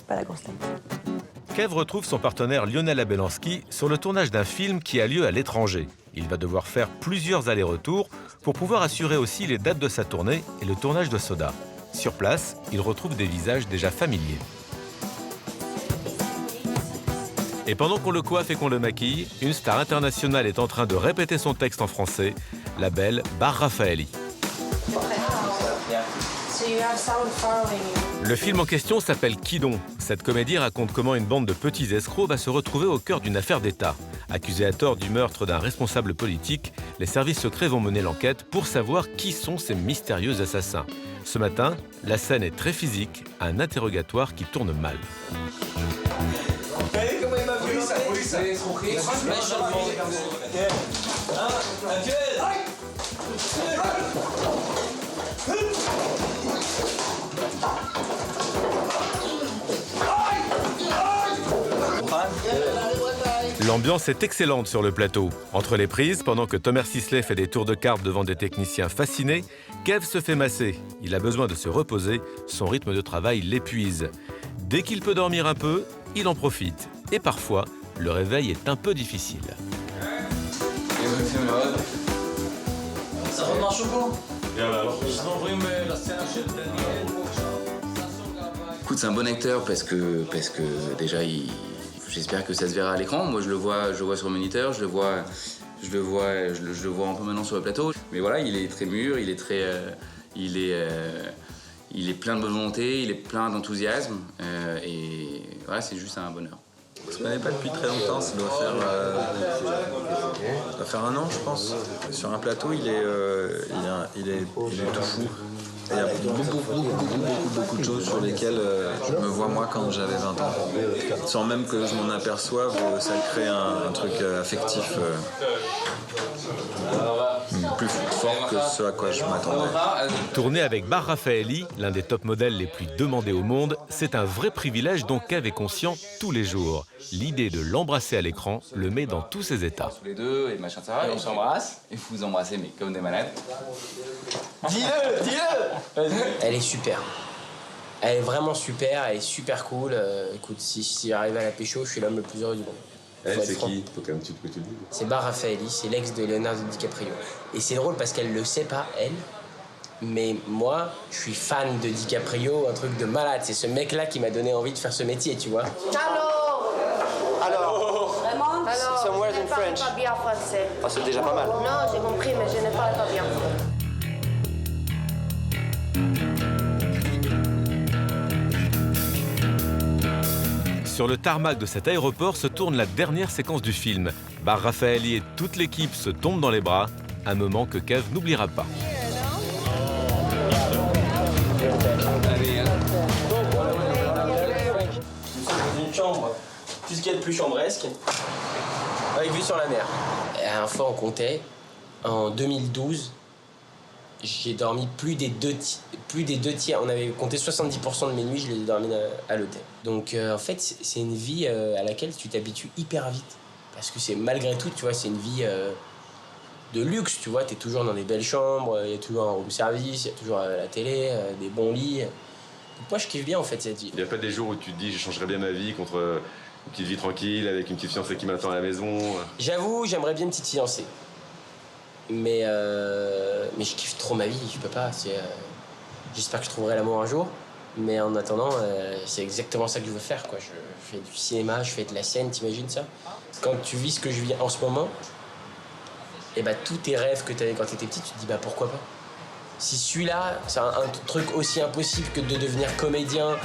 pas la grosse tête. Kev retrouve son partenaire Lionel Abelanski sur le tournage d'un film qui a lieu à l'étranger. Il va devoir faire plusieurs allers-retours pour pouvoir assurer aussi les dates de sa tournée et le tournage de Soda. Sur place, il retrouve des visages déjà familiers. Et pendant qu'on le coiffe et qu'on le maquille, une star internationale est en train de répéter son texte en français, la belle Bar Raffaeli. Le film en question s'appelle Kidon. Cette comédie raconte comment une bande de petits escrocs va se retrouver au cœur d'une affaire d'État. Accusés à tort du meurtre d'un responsable politique, les services secrets vont mener l'enquête pour savoir qui sont ces mystérieux assassins. Ce matin, la scène est très physique, un interrogatoire qui tourne mal. Vous savez comment il m'a vu ça? C'est escroquerie. L'ambiance est excellente sur le plateau. Entre les prises, pendant que Thomas Sisley fait des tours de cartes devant des techniciens fascinés, Kev se fait masser. Il a besoin de se reposer, son rythme de travail l'épuise. Dès qu'il peut dormir un peu, il en profite. Et parfois, le réveil est un peu difficile. Ça remarche ou Écoute, c'est un bon acteur parce que déjà, j'espère que ça se verra à l'écran. Moi, je le vois sur le moniteur, je le vois un peu maintenant sur le plateau. Mais voilà, il est très mûr, il est plein de bonne volonté, il est plein d'enthousiasme. Et voilà, c'est juste un bonheur. On se connaît pas depuis très longtemps, ça doit faire 1 an, je pense. Sur un plateau, il est tout fou. Il y a beaucoup de choses sur lesquelles je me vois moi quand j'avais 20 ans. Sans même que je m'en aperçoive, ça crée un truc affectif plus fort que ce à quoi je m'attendais. Tourner avec Bar Raffaelli, l'un des top modèles les plus demandés au monde, c'est un vrai privilège dont Kev est conscient tous les jours. L'idée de l'embrasser à l'écran le met dans tous ses états. Tous les deux, et machin, ça va, et on s'embrasse. Et vous embrassez, mais comme des malades. Dis-le. Elle est super. Elle est vraiment super, elle est super cool. Écoute, si j'arrive à la pécho, je suis l'homme le plus heureux du monde. Elle, c'est qui? Faut quand même que tu le dises. C'est Bar Raffaelli, c'est l'ex de Leonardo DiCaprio. Et c'est drôle parce qu'elle le sait pas, elle. Mais moi, je suis fan de DiCaprio, un truc de malade. C'est ce mec-là qui m'a donné envie de faire ce métier, tu vois. Alors, vraiment? Somewhere in French. Je ne parle pas bien français. Ah, c'est déjà pas mal. Non, j'ai compris, mais je ne parle pas bien. Sur le tarmac de cet aéroport se tourne la dernière séquence du film. Bar Raffaelli et toute l'équipe se tombent dans les bras, un moment que Kev n'oubliera pas. Une chambre, tout ce qu'il y a de plus chambresque, avec vue sur la mer. Et à la fois, on comptait, en 2012, j'ai dormi plus des deux tiers. On avait compté 70% de mes nuits, je les ai dormi à l'hôtel. Donc en fait, c'est une vie à laquelle tu t'habitues hyper vite. Parce que c'est malgré tout, tu vois, c'est une vie de luxe, tu vois. T'es toujours dans des belles chambres, il y a toujours un room service, il y a toujours la télé, des bons lits. Donc moi, je kiffe bien en fait cette vie. Il n'y a pas des jours où tu te dis je changerais bien ma vie contre une petite vie tranquille avec une petite fiancée qui m'attend à la maison. J'avoue, j'aimerais bien une petite fiancée. Mais je kiffe trop ma vie, je peux pas. J'espère que je trouverai l'amour un jour. Mais en attendant, c'est exactement ça que je veux faire, quoi. Je fais du cinéma, je fais de la scène, t'imagines ça? Quand tu vis ce que je vis en ce moment, et bah tous tes rêves que tu avais quand tu étais petit, tu te dis bah pourquoi pas? Si celui-là, c'est un truc aussi impossible que de devenir comédien,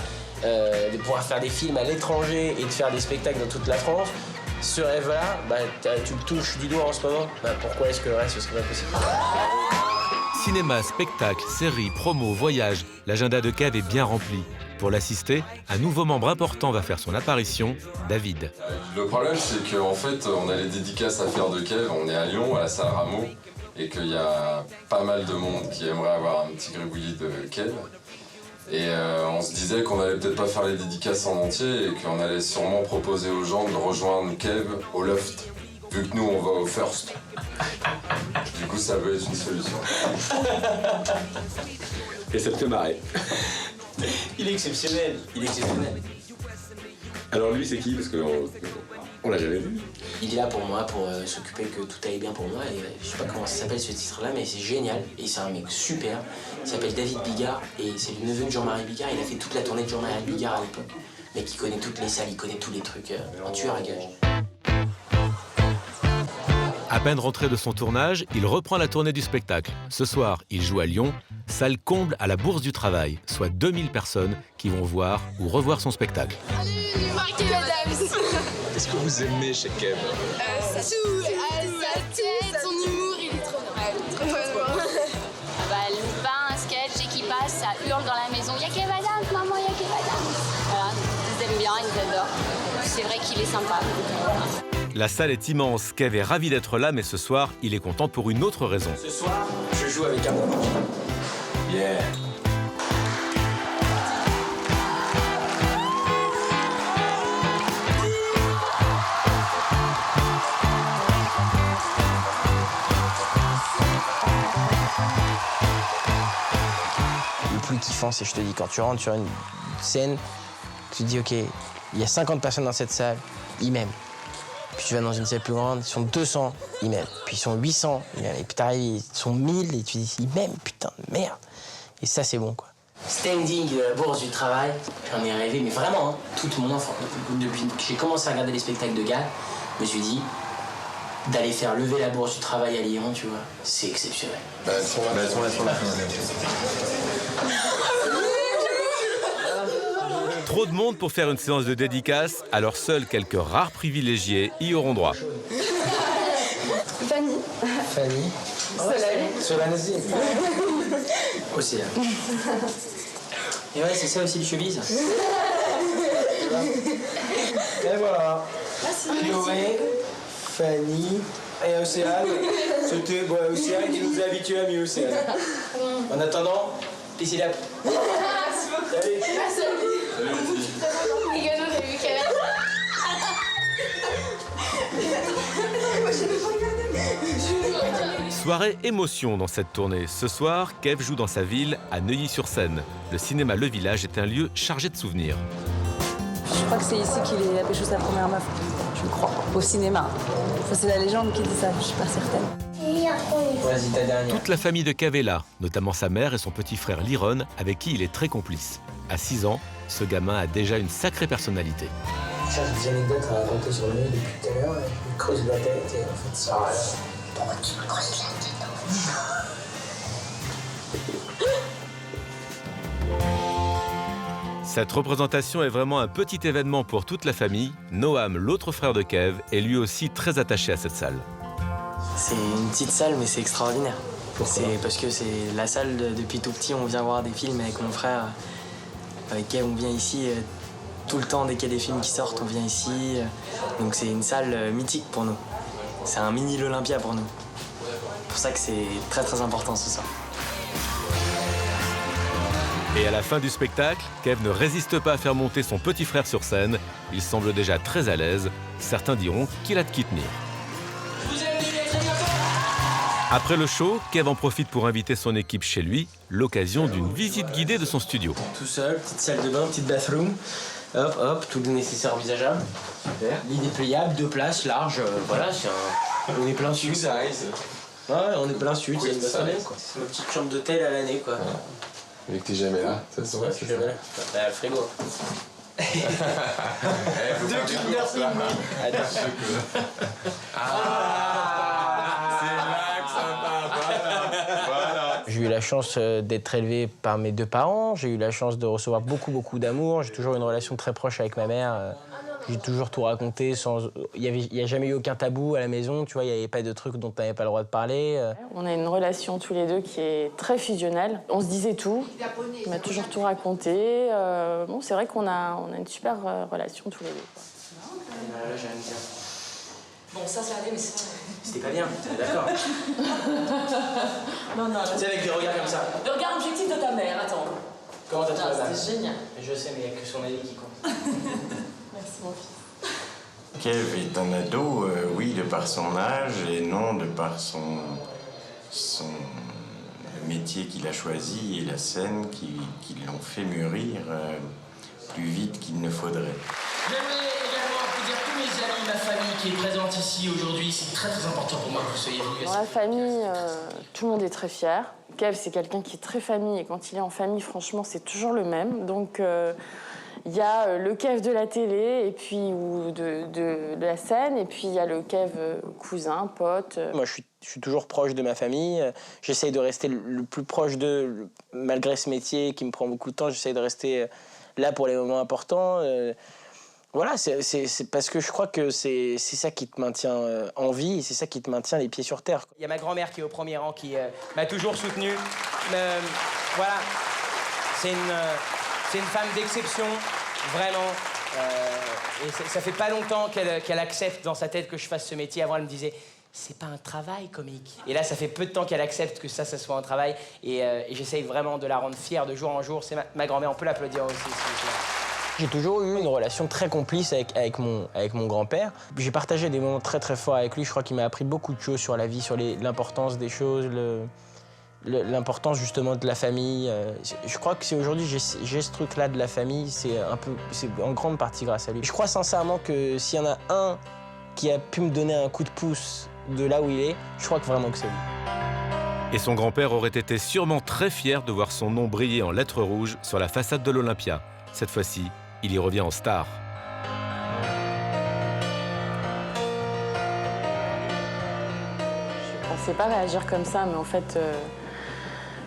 de pouvoir faire des films à l'étranger et de faire des spectacles dans toute la France, ce rêve-là, bah, tu le touches du doigt en ce moment, bah, pourquoi est-ce que le reste, ce serait pas possible? Cinéma, spectacle, séries, promos, voyages, l'agenda de Kev est bien rempli. Pour l'assister, un nouveau membre important va faire son apparition, David. Le problème, c'est qu'en fait, on a les dédicaces à faire de Kev, on est à Lyon, à la salle Rameau, et qu'il y a pas mal de monde qui aimerait avoir un petit gribouillis de Kev. Et on se disait qu'on allait peut-être pas faire les dédicaces en entier et qu'on allait sûrement proposer aux gens de rejoindre Kev au Loft, vu que nous on va au First. Du coup, ça peut être une solution. Et ça te fait marrer. Il est exceptionnel, il est exceptionnel. Alors lui, c'est qui? Parce qu'on l'a jamais vu. Il est là pour moi, pour s'occuper que tout aille bien pour moi. Et je sais pas comment ça s'appelle ce titre-là, mais c'est génial. Et c'est un mec super. Il s'appelle David Bigard et c'est le neveu de Jean-Marie Bigard. Il a fait toute la tournée de Jean-Marie Bigard à l'époque. Mais qui connaît toutes les salles, il connaît tous les trucs. Un tueur à gages. À peine rentré de son tournage, il reprend la tournée du spectacle. Ce soir, il joue à Lyon, salle comble à la Bourse du Travail, soit 2000 personnes qui vont voir ou revoir son spectacle. Qu'est-ce que vous aimez chez Kev? Sa tête, son humour, il est trop bien. Elle loupe pas un sketch et qui passe, ça hurle dans la maison. Y'a Kev Adams, maman, y'a Kev Adams. Voilà, ils aiment bien, ils adorent. C'est vrai qu'il est sympa. La salle est immense, Kev est ravi d'être là, mais ce soir, il est content pour une autre raison. Ce soir, je joue avec un groupe. Yeah. l'enfance. Et je te dis, quand tu rentres sur une scène, tu te dis, OK, il y a 50 personnes dans cette salle, ils m'aiment. Puis tu vas dans une salle plus grande, ils sont 200, ils m'aiment. Puis ils sont 800, ils m'aiment. Et puis t'arrives, ils sont 1000 et tu dis, ils m'aiment, putain de merde. Et ça, c'est bon, quoi. Standing de la Bourse du Travail, j'en ai rêvé, mais vraiment, hein, toute mon enfance. Depuis que j'ai commencé à regarder les spectacles de Gad, je me suis dit, d'aller faire lever la Bourse du Travail à Lyon, tu vois, c'est exceptionnel. Trop de monde pour faire une séance de dédicace, alors seuls quelques rares privilégiés y auront droit. Fanny. Fanny. Solange. Océane. Et ouais, c'est ça aussi le showbiz. Et voilà. Chloé, Fanny et Océane. C'était Océane qui nous a habitués à mieux, Océane. En attendant, peace it up. Merci beaucoup. Salut. Rigolo, j'ai vu qu'elle Soirée émotion dans cette tournée. Ce soir, Kev joue dans sa ville, à Neuilly-sur-Seine. Le cinéma Le Village est un lieu chargé de souvenirs. Je crois que c'est ici qu'il a pécho sa première meuf. Je crois. Au cinéma. Enfin, c'est la légende qui dit ça, je suis pas certaine. Vas-y, ta dernière. Toute la famille de Kev est là, notamment sa mère et son petit frère Liron, avec qui il est très complice. À 6 ans, ce gamin a déjà une sacrée personnalité. Je cherche des anecdotes à raconter sur lui depuis tout à l'heure. Il me creuse la tête et en fait, ça va. Pourquoi tu me creuses la tête? Cette représentation est vraiment un petit événement pour toute la famille. Noam, l'autre frère de Kev, est lui aussi très attaché à cette salle. c'est une petite salle, mais c'est extraordinaire. C'est parce que c'est la salle depuis tout petit, on vient voir des films avec mon frère. Avec Kev, on vient ici tout le temps, dès qu'il y a des films qui sortent, on vient ici. Donc c'est une salle mythique pour nous. C'est un mini l'Olympia pour nous. C'est pour ça que c'est très très important ce soir. Et à la fin du spectacle, Kev ne résiste pas à faire monter son petit frère sur scène. Il semble déjà très à l'aise. Certains diront qu'il a de qui tenir. Après le show, Kev en profite pour inviter son équipe chez lui, l'occasion d'une visite guidée de son studio. Tout seul, petite salle de bain, petite bathroom. Hop, hop, tout le nécessaire envisageable. Super. Lit dépliable, 2 places, large. Voilà, on est plein sud. Ouais, on est plein sud, c'est une bonne semaine, quoi. C'est ma petite chambre d'hôtel à l'année, quoi. Mais que t'es jamais là, ça se voit. Je suis jamais là. Bah, le frigo. Deux Kinder Surprise. J'ai eu la chance d'être élevé par mes 2 parents, j'ai eu la chance de recevoir beaucoup d'amour, j'ai toujours une relation très proche avec ma mère. J'ai toujours tout raconté, il n'y a jamais eu aucun tabou à la maison, tu vois, il n'y avait pas de trucs dont tu n'avais pas le droit de parler. On a une relation tous les deux qui est très fusionnelle. On se disait tout, on m'a toujours tout raconté. Bon, c'est vrai qu'on a une super relation tous les deux. Là, j'aime bien. Bon, ça allait, mais C'était pas bien, d'accord. Non. Tu sais, avec des regards comme ça. Le regard objectif de ta mère, attends. Comment t'as trouvé ça? C'était génial. Je sais, mais il n'y a que son avis qui compte. Merci, mon fils. Kev est un ado, oui, de par son âge, et non de par le métier qu'il a choisi et la scène qui l'ont fait mûrir plus vite qu'il ne faudrait. J'aimerais également applaudir tous mes amis, ma famille qui est présente ici aujourd'hui. C'est très important pour moi que vous soyez venus. Dans la famille, tout le monde est très fier. Kev, c'est quelqu'un qui est très famille, et quand il est en famille, franchement, c'est toujours le même. Donc, il y a le Kev de la télé, et puis, ou de la scène, et puis il y a le Kev cousin, pote. Moi, je suis toujours proche de ma famille. J'essaye de rester le plus proche d'eux, malgré ce métier qui me prend beaucoup de temps. J'essaye de rester là pour les moments importants. Voilà, c'est parce que je crois que c'est ça qui te maintient en vie, et c'est ça qui te maintient les pieds sur terre. Il y a ma grand-mère qui est au premier rang, qui m'a toujours soutenu. Voilà, c'est une femme d'exception, vraiment. Et ça fait pas longtemps qu'elle accepte dans sa tête que je fasse ce métier. Avant, elle me disait, c'est pas un travail comique. Et là, ça fait peu de temps qu'elle accepte que ça soit un travail. Et j'essaye vraiment de la rendre fière de jour en jour. C'est ma grand-mère, on peut l'applaudir aussi, s'il vous plaît. J'ai toujours eu une relation très complice avec mon grand-père. J'ai partagé des moments très forts avec lui. Je crois qu'il m'a appris beaucoup de choses sur la vie, sur l'importance des choses, l'importance justement de la famille. Je crois que si aujourd'hui j'ai ce truc-là de la famille, c'est en grande partie grâce à lui. Je crois sincèrement que s'il y en a un qui a pu me donner un coup de pouce de là où il est, je crois que vraiment que c'est lui. Et son grand-père aurait été sûrement très fier de voir son nom briller en lettres rouges sur la façade de l'Olympia. Cette fois-ci, il y revient en star. Je pensais pas réagir comme ça, mais en fait,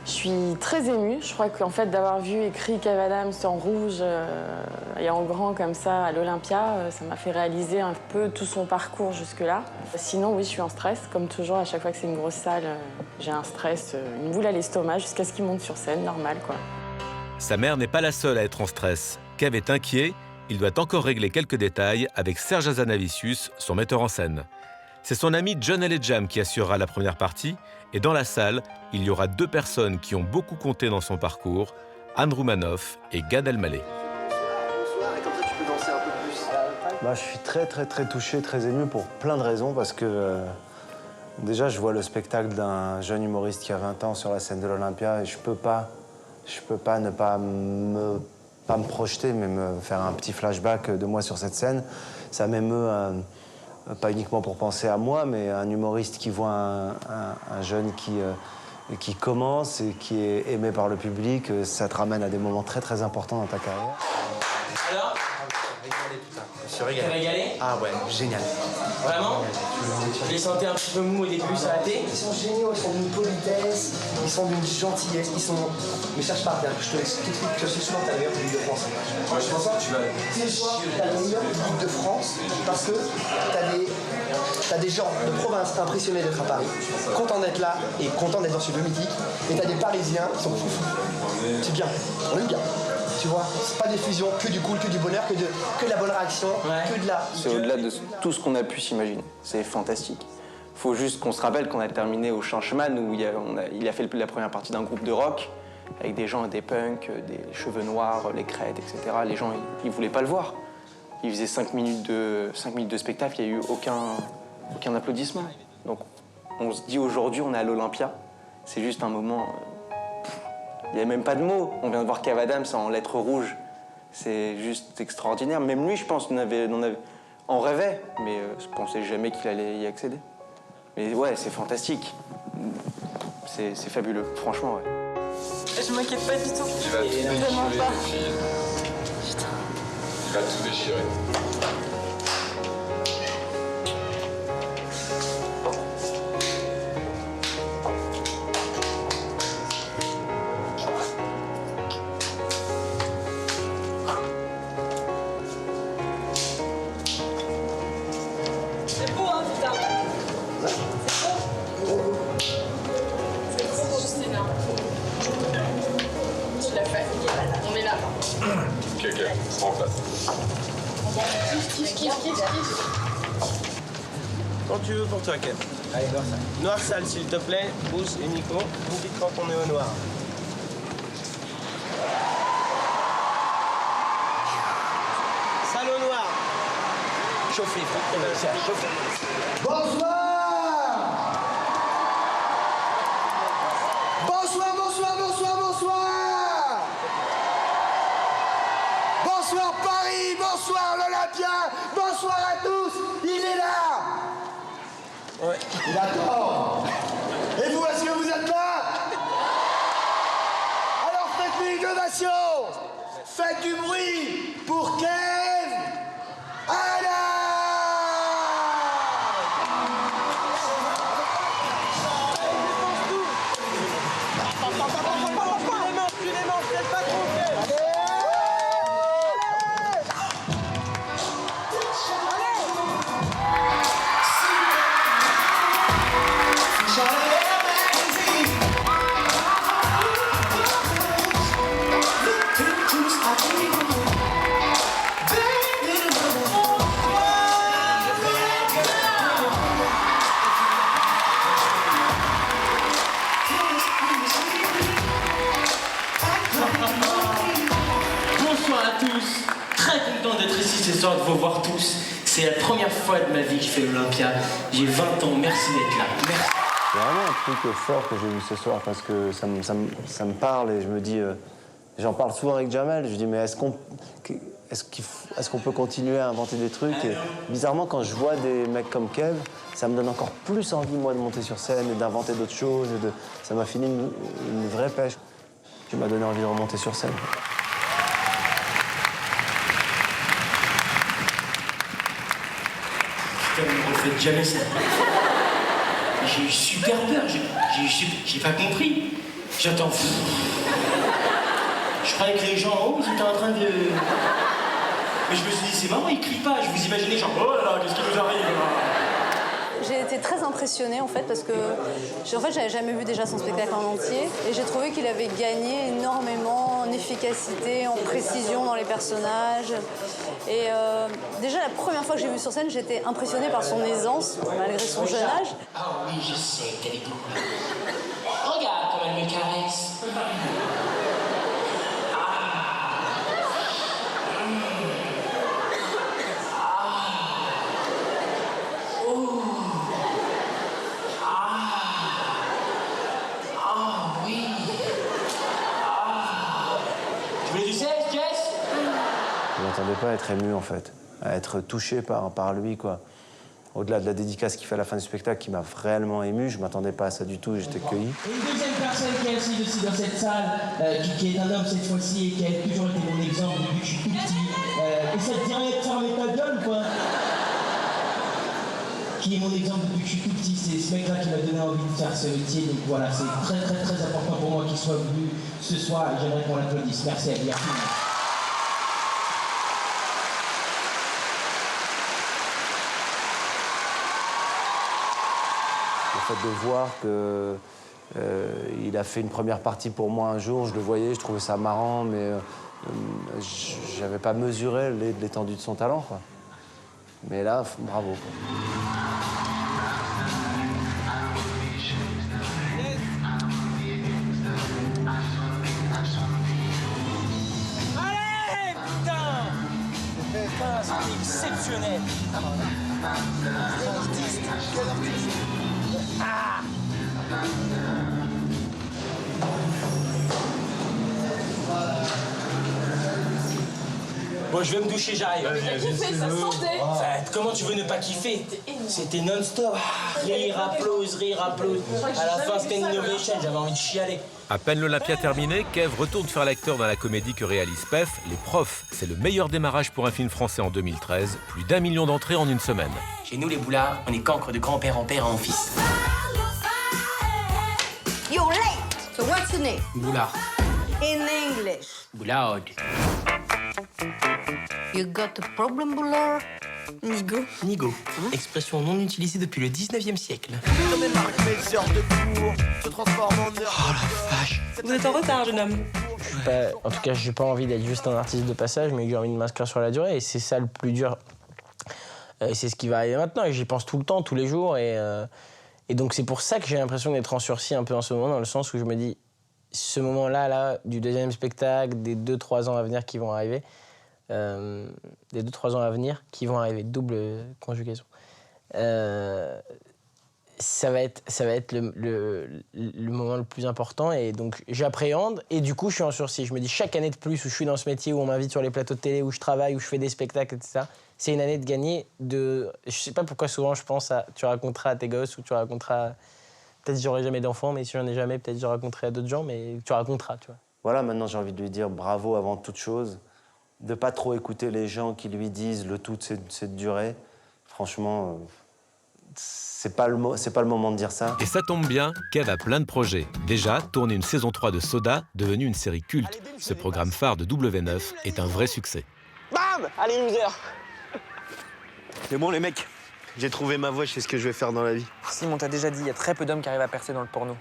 je suis très émue. Je crois qu'en fait, d'avoir vu écrit Kev Adams en rouge et en grand comme ça à l'Olympia, ça m'a fait réaliser un peu tout son parcours jusque-là. Sinon, oui, je suis en stress. Comme toujours, à chaque fois que c'est une grosse salle, j'ai un stress, une boule à l'estomac jusqu'à ce qu'il monte sur scène, normal, quoi. Sa mère n'est pas la seule à être en stress. Kev est inquiet. Il doit encore régler quelques détails avec Serge Hazanavicius, son metteur en scène. C'est son ami John Elejam qui assurera la première partie. Et dans la salle, il y aura 2 personnes qui ont beaucoup compté dans son parcours, Anne Roumanoff et Gad Elmaleh. Je suis très touché, très ému pour plein de raisons, parce que déjà je vois le spectacle d'un jeune humoriste qui a 20 ans sur la scène de l'Olympia et je peux pas ne pas me projeter, mais me faire un petit flashback de moi sur cette scène. Ça m'émeut, pas uniquement pour penser à moi, mais un humoriste qui voit un jeune qui commence et qui est aimé par le public. Ça te ramène à des moments très importants dans ta carrière. Alors, Je suis régalé. T'es régalé? Ah ouais, génial. Vraiment? Je les sentais un petit peu mou au début, ça a été? Ils sont géniaux, ils sont d'une politesse, ils sont d'une gentillesse, ils sont... Mais cherche pas, regarde, je te explique que ce soir, t'as le meilleur public de France. Moi, je pense que tu vas... Ce soir, t'as le meilleur public de France parce que t'as des gens de province impressionnés d'être à Paris, contents d'être là et contents d'être dans ce lieu mythique. Et t'as des Parisiens qui sont fous. C'est bien, on aime bien. Tu vois, c'est pas des fusions, que du cool, que du bonheur, que de la bonne réaction, que de la... C'est au-delà de tout ce qu'on a pu s'imaginer. C'est fantastique. Faut juste qu'on se rappelle qu'on a terminé au Changeman où il a fait la première partie d'un groupe de rock avec des gens, des punks, des cheveux noirs, les crêtes, etc. Les gens, ils voulaient pas le voir. Il faisait 5 minutes de spectacle, il n'y a eu aucun applaudissement. Donc on se dit aujourd'hui, on est à l'Olympia. C'est juste un moment... Il n'y a même pas de mots. On vient de voir Kev Adams en lettres rouges. C'est juste extraordinaire. Même lui, je pense, on rêvait, mais je ne pensais jamais qu'il allait y accéder. Mais ouais, c'est fantastique. C'est fabuleux, franchement, ouais. Je m'inquiète pas du tout. Il va tout déchirer, Vraiment pas. le film. Il va tout déchirer. C'est beau, hein, putain. C'est juste énorme. Tu l'as fait. On est là. Ok, prends place. Kiff. Quand tu veux pour toi, Kev. Allez, voir ça. Noir sale, s'il te plaît. Pousse et Nico. Vous dites quand on est au noir. Salle au noir. Chauffez, chauffez. Bonsoir! Bonsoir Paris, bonsoir l'Olympia, bonsoir à tous, il est là! Ouais. D'accord. Et vous, est-ce que vous êtes là? Alors faites-lui une ovation! Faites du bruit pour Kev Adams! Bonsoir à tous. Très content d'être ici ce soir, de vous voir tous. C'est la première fois de ma vie que je fais l'Olympia. J'ai 20 ans, merci d'être là. Merci. C'est vraiment un truc fort que j'ai vu ce soir parce que ça me parle et je me dis, j'en parle souvent avec Jamel, je dis mais est-ce qu'on peut continuer à inventer des trucs et bizarrement quand je vois des mecs comme Kev, ça me donne encore plus envie moi de monter sur scène et d'inventer d'autres choses, ça m'a fini une vraie pêche qui m'a donné envie de remonter sur scène. Putain, ne refaites jamais ça. J'ai eu super peur, j'ai pas compris. J'attends. Je croyais que les gens en haut, ils étaient en train de... Mais je me suis dit, c'est marrant, ils crient pas. Je vous imaginais genre, oh là là, qu'est-ce qui nous arrive là? J'ai été très impressionnée en fait parce que j'avais jamais vu déjà son spectacle en entier et j'ai trouvé qu'il avait gagné énormément en efficacité, en précision dans les personnages. Et déjà la première fois que j'ai vu sur scène, j'étais impressionnée par son aisance malgré son jeune âge. Ah oui, je sais qu'elle est beaucoup. Regarde comme elle me caresse. Je ne m'attendais pas à être ému en fait, à être touché par lui quoi. Au-delà de la dédicace qu'il fait à la fin du spectacle qui m'a réellement ému, je ne m'attendais pas à ça du tout et j'étais cueilli. Et une deuxième personne qui est assise aussi dans cette salle, qui est un homme cette fois-ci et qui a toujours été mon exemple depuis que je suis tout petit. Et ça te dirait de fermer ta gueule ou quoi? Qui est mon exemple depuis que je suis tout petit, c'est ce mec-là qui m'a donné envie de faire ce métier. Donc voilà, c'est très très très important pour moi qu'il soit venu ce soir et j'aimerais qu'on l'applaudisse. Merci à lui. Le fait de voir qu'il a fait une première partie pour moi un jour, je le voyais, je trouvais ça marrant, mais j'avais pas mesuré l'étendue de son talent, quoi. Mais là, bravo. Allez, putain, c'est exceptionnel. Ah. Bon, je vais me doucher, j'arrive. Comment tu veux ne pas kiffer? C'était non-stop. Rire, applause. À la fin, c'était une innovation, j'avais envie de chialer. À peine l'Olympia terminée, Kev retourne faire l'acteur dans la comédie que réalise PEF, Les Profs. C'est le meilleur démarrage pour un film français en 2013. Plus d'1 million d'entrées en une semaine. Chez nous, les boulards, on est cancre de grand-père en père en fils. You're late. So what's your name? Boulard. In English. Boulard. You got a problem, Boulard? Nigo. Nigo. Expression non utilisée depuis le 19e siècle. Comme des marques de cours se transforment en heures. Oh la vache. Vous êtes en retard, jeune homme. En tout cas, j'ai pas envie d'être juste un artiste de passage, mais j'ai envie de m'inscrire sur la durée. Et c'est ça le plus dur. C'est ce qui va arriver maintenant. Et j'y pense tout le temps, tous les jours. Et donc, c'est pour ça que j'ai l'impression d'être en sursis un peu en ce moment, dans le sens où je me dis, ce moment-là, du deuxième spectacle, des 2-3 ans à venir qui vont arriver, double conjugaison. Ça va être le moment le plus important et donc j'appréhende et du coup je suis en sursis. Je me dis chaque année de plus où je suis dans ce métier, où on m'invite sur les plateaux de télé, où je travaille, où je fais des spectacles, etc. C'est une année de gagner de... Je sais pas pourquoi souvent je pense à... Tu raconteras à tes gosses ou tu raconteras... Peut-être que j'aurai jamais d'enfants, mais si j'en ai jamais, peut-être je raconterai à d'autres gens, mais tu raconteras, tu vois. Voilà, maintenant j'ai envie de lui dire bravo avant toute chose, de pas trop écouter les gens qui lui disent le tout c'est de durer. Franchement, c'est pas le moment de dire ça. Et ça tombe bien, Kev a plein de projets. Déjà, tourner une saison 3 de Soda, devenue une série culte. Ce programme phare de W9 est un vrai succès. Bam! Allez, loser! C'est bon, les mecs. J'ai trouvé ma voie, je sais ce que je vais faire dans la vie. Sim, on t'a déjà dit, il y a très peu d'hommes qui arrivent à percer dans le porno.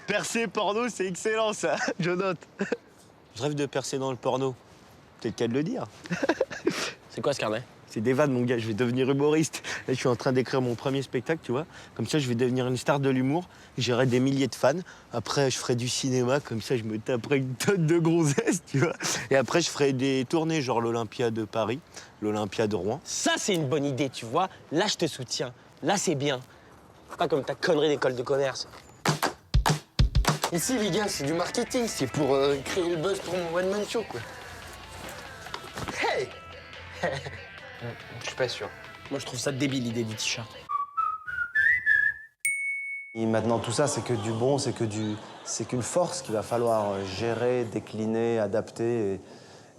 Percer porno, c'est excellent, ça. Je note. Je rêve de percer dans le porno. C'est le cas de le dire. C'est quoi ce carnet? C'est des vannes, mon gars. Je vais devenir humoriste. Là, je suis en train d'écrire mon premier spectacle, tu vois. Comme ça, je vais devenir une star de l'humour. J'aurai des milliers de fans. Après, je ferai du cinéma. Comme ça, je me taperai une tonne de grossesses, tu vois. Et après, je ferai des tournées, genre l'Olympia de Paris, l'Olympia de Rouen. Ça, c'est une bonne idée, tu vois. Là, je te soutiens. Là, c'est bien. Pas comme ta connerie d'école de commerce. Ici, les gars, c'est du marketing. C'est pour créer le buzz pour mon one-man show, quoi. Hey. Je suis pas sûr. Moi, je trouve ça débile, l'idée du t-shirt. Et maintenant, tout ça, c'est que du bon, c'est qu'une force qu'il va falloir gérer, décliner, adapter.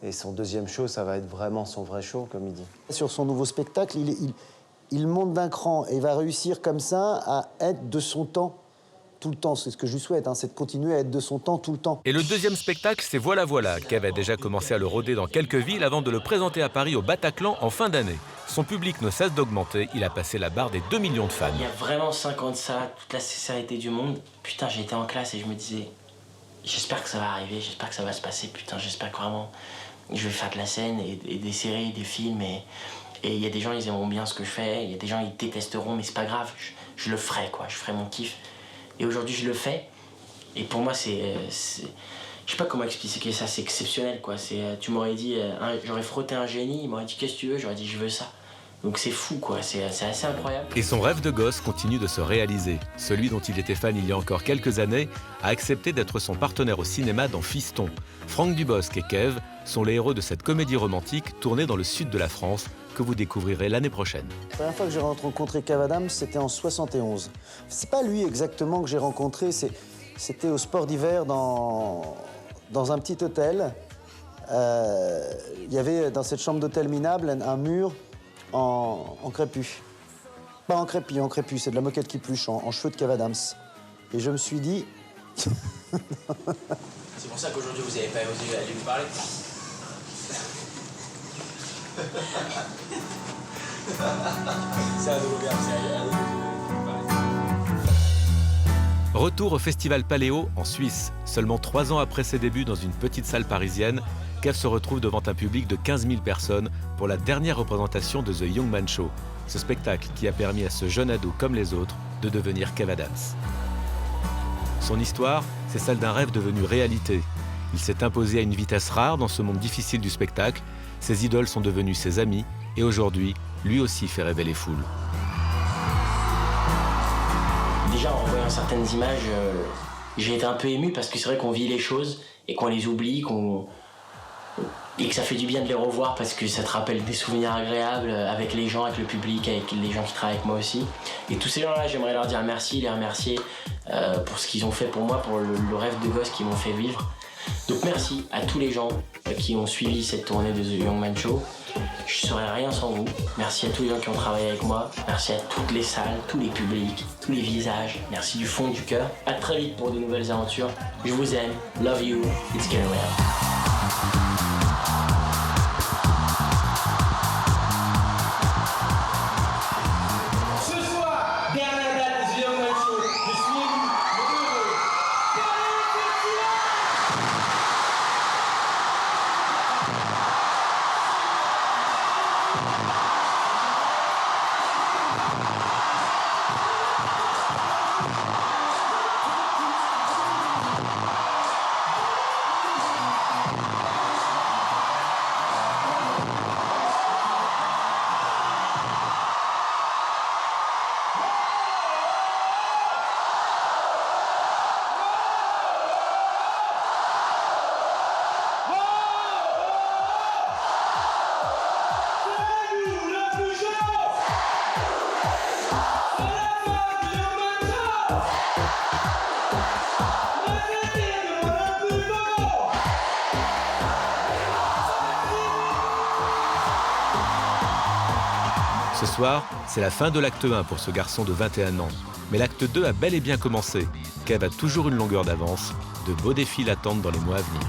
Et son deuxième show, ça va être vraiment son vrai show, comme il dit. Sur son nouveau spectacle, il monte d'un cran et il va réussir comme ça à être de son temps tout le temps. C'est ce que je lui souhaite, hein, c'est de continuer à être de son temps tout le temps. Et le deuxième spectacle, c'est Voilà Voilà. Kev a déjà commencé à le rôder dans quelques villes avant de le présenter à Paris au Bataclan en fin d'année. Son public ne cesse d'augmenter, il a passé la barre des 2 millions de fans. Il y a vraiment 5 ans de ça, toute la sincérité du monde. Putain, j'étais en classe et je me disais, j'espère que ça va arriver, j'espère que ça va se passer. Putain, j'espère que vraiment je vais faire de la scène et des séries, des films. Et il y a des gens, ils aimeront bien ce que je fais. Il y a des gens, ils détesteront, mais c'est pas grave. Je le ferai, quoi. Je ferai mon kiff. Et aujourd'hui, je le fais. Et pour moi, c'est je sais pas comment expliquer ça, c'est exceptionnel, quoi. Tu m'aurais dit, j'aurais frotté un génie, il m'aurait dit qu'est-ce que tu veux, j'aurais dit je veux ça. Donc c'est fou, quoi, c'est assez incroyable. Et son rêve de gosse continue de se réaliser. Celui dont il était fan il y a encore quelques années a accepté d'être son partenaire au cinéma dans Fiston. Franck Dubosc et Kev sont les héros de cette comédie romantique tournée dans le sud de la France que vous découvrirez l'année prochaine. La première fois que j'ai rencontré Kev Adams, c'était en 71. C'est pas lui exactement que j'ai rencontré, c'était au sport d'hiver dans un petit hôtel. Il y avait dans cette chambre d'hôtel minable un mur en crépu. Pas en crépu, c'est de la moquette qui pluche, en cheveux de Kev Adams. Et je me suis dit... C'est pour ça qu'aujourd'hui vous n'avez pas osé aller lui parler. C'est un nouveau verbe, Retour au Festival Paléo en Suisse. Seulement 3 ans après ses débuts dans une petite salle parisienne, Kev se retrouve devant un public de 15 000 personnes pour la dernière représentation de The Young Man Show, ce spectacle qui a permis à ce jeune ado comme les autres de devenir Kev Adams. Son histoire, c'est celle d'un rêve devenu réalité. Il s'est imposé à une vitesse rare dans ce monde difficile du spectacle. Ses idoles sont devenues ses amis et aujourd'hui, lui aussi fait rêver les foules. Déjà, en voyant certaines images, j'ai été un peu ému parce que c'est vrai qu'on vit les choses et qu'on les oublie, et que ça fait du bien de les revoir parce que ça te rappelle des souvenirs agréables avec les gens, avec le public, avec les gens qui travaillent avec moi aussi. Et tous ces gens-là, j'aimerais leur dire merci, les remercier pour ce qu'ils ont fait pour moi, pour le rêve de gosse qu'ils m'ont fait vivre. Donc merci à tous les gens qui ont suivi cette tournée de The Young Man Show. Je ne serais rien sans vous. Merci à tous les gens qui ont travaillé avec moi. Merci à toutes les salles, tous les publics, tous les visages. Merci du fond du cœur. À très vite pour de nouvelles aventures. Je vous aime. Love you. It's getting real. Ce soir, c'est la fin de l'acte 1 pour ce garçon de 21 ans. Mais l'acte 2 a bel et bien commencé. Kev a toujours une longueur d'avance. De beaux défis l'attendent dans les mois à venir.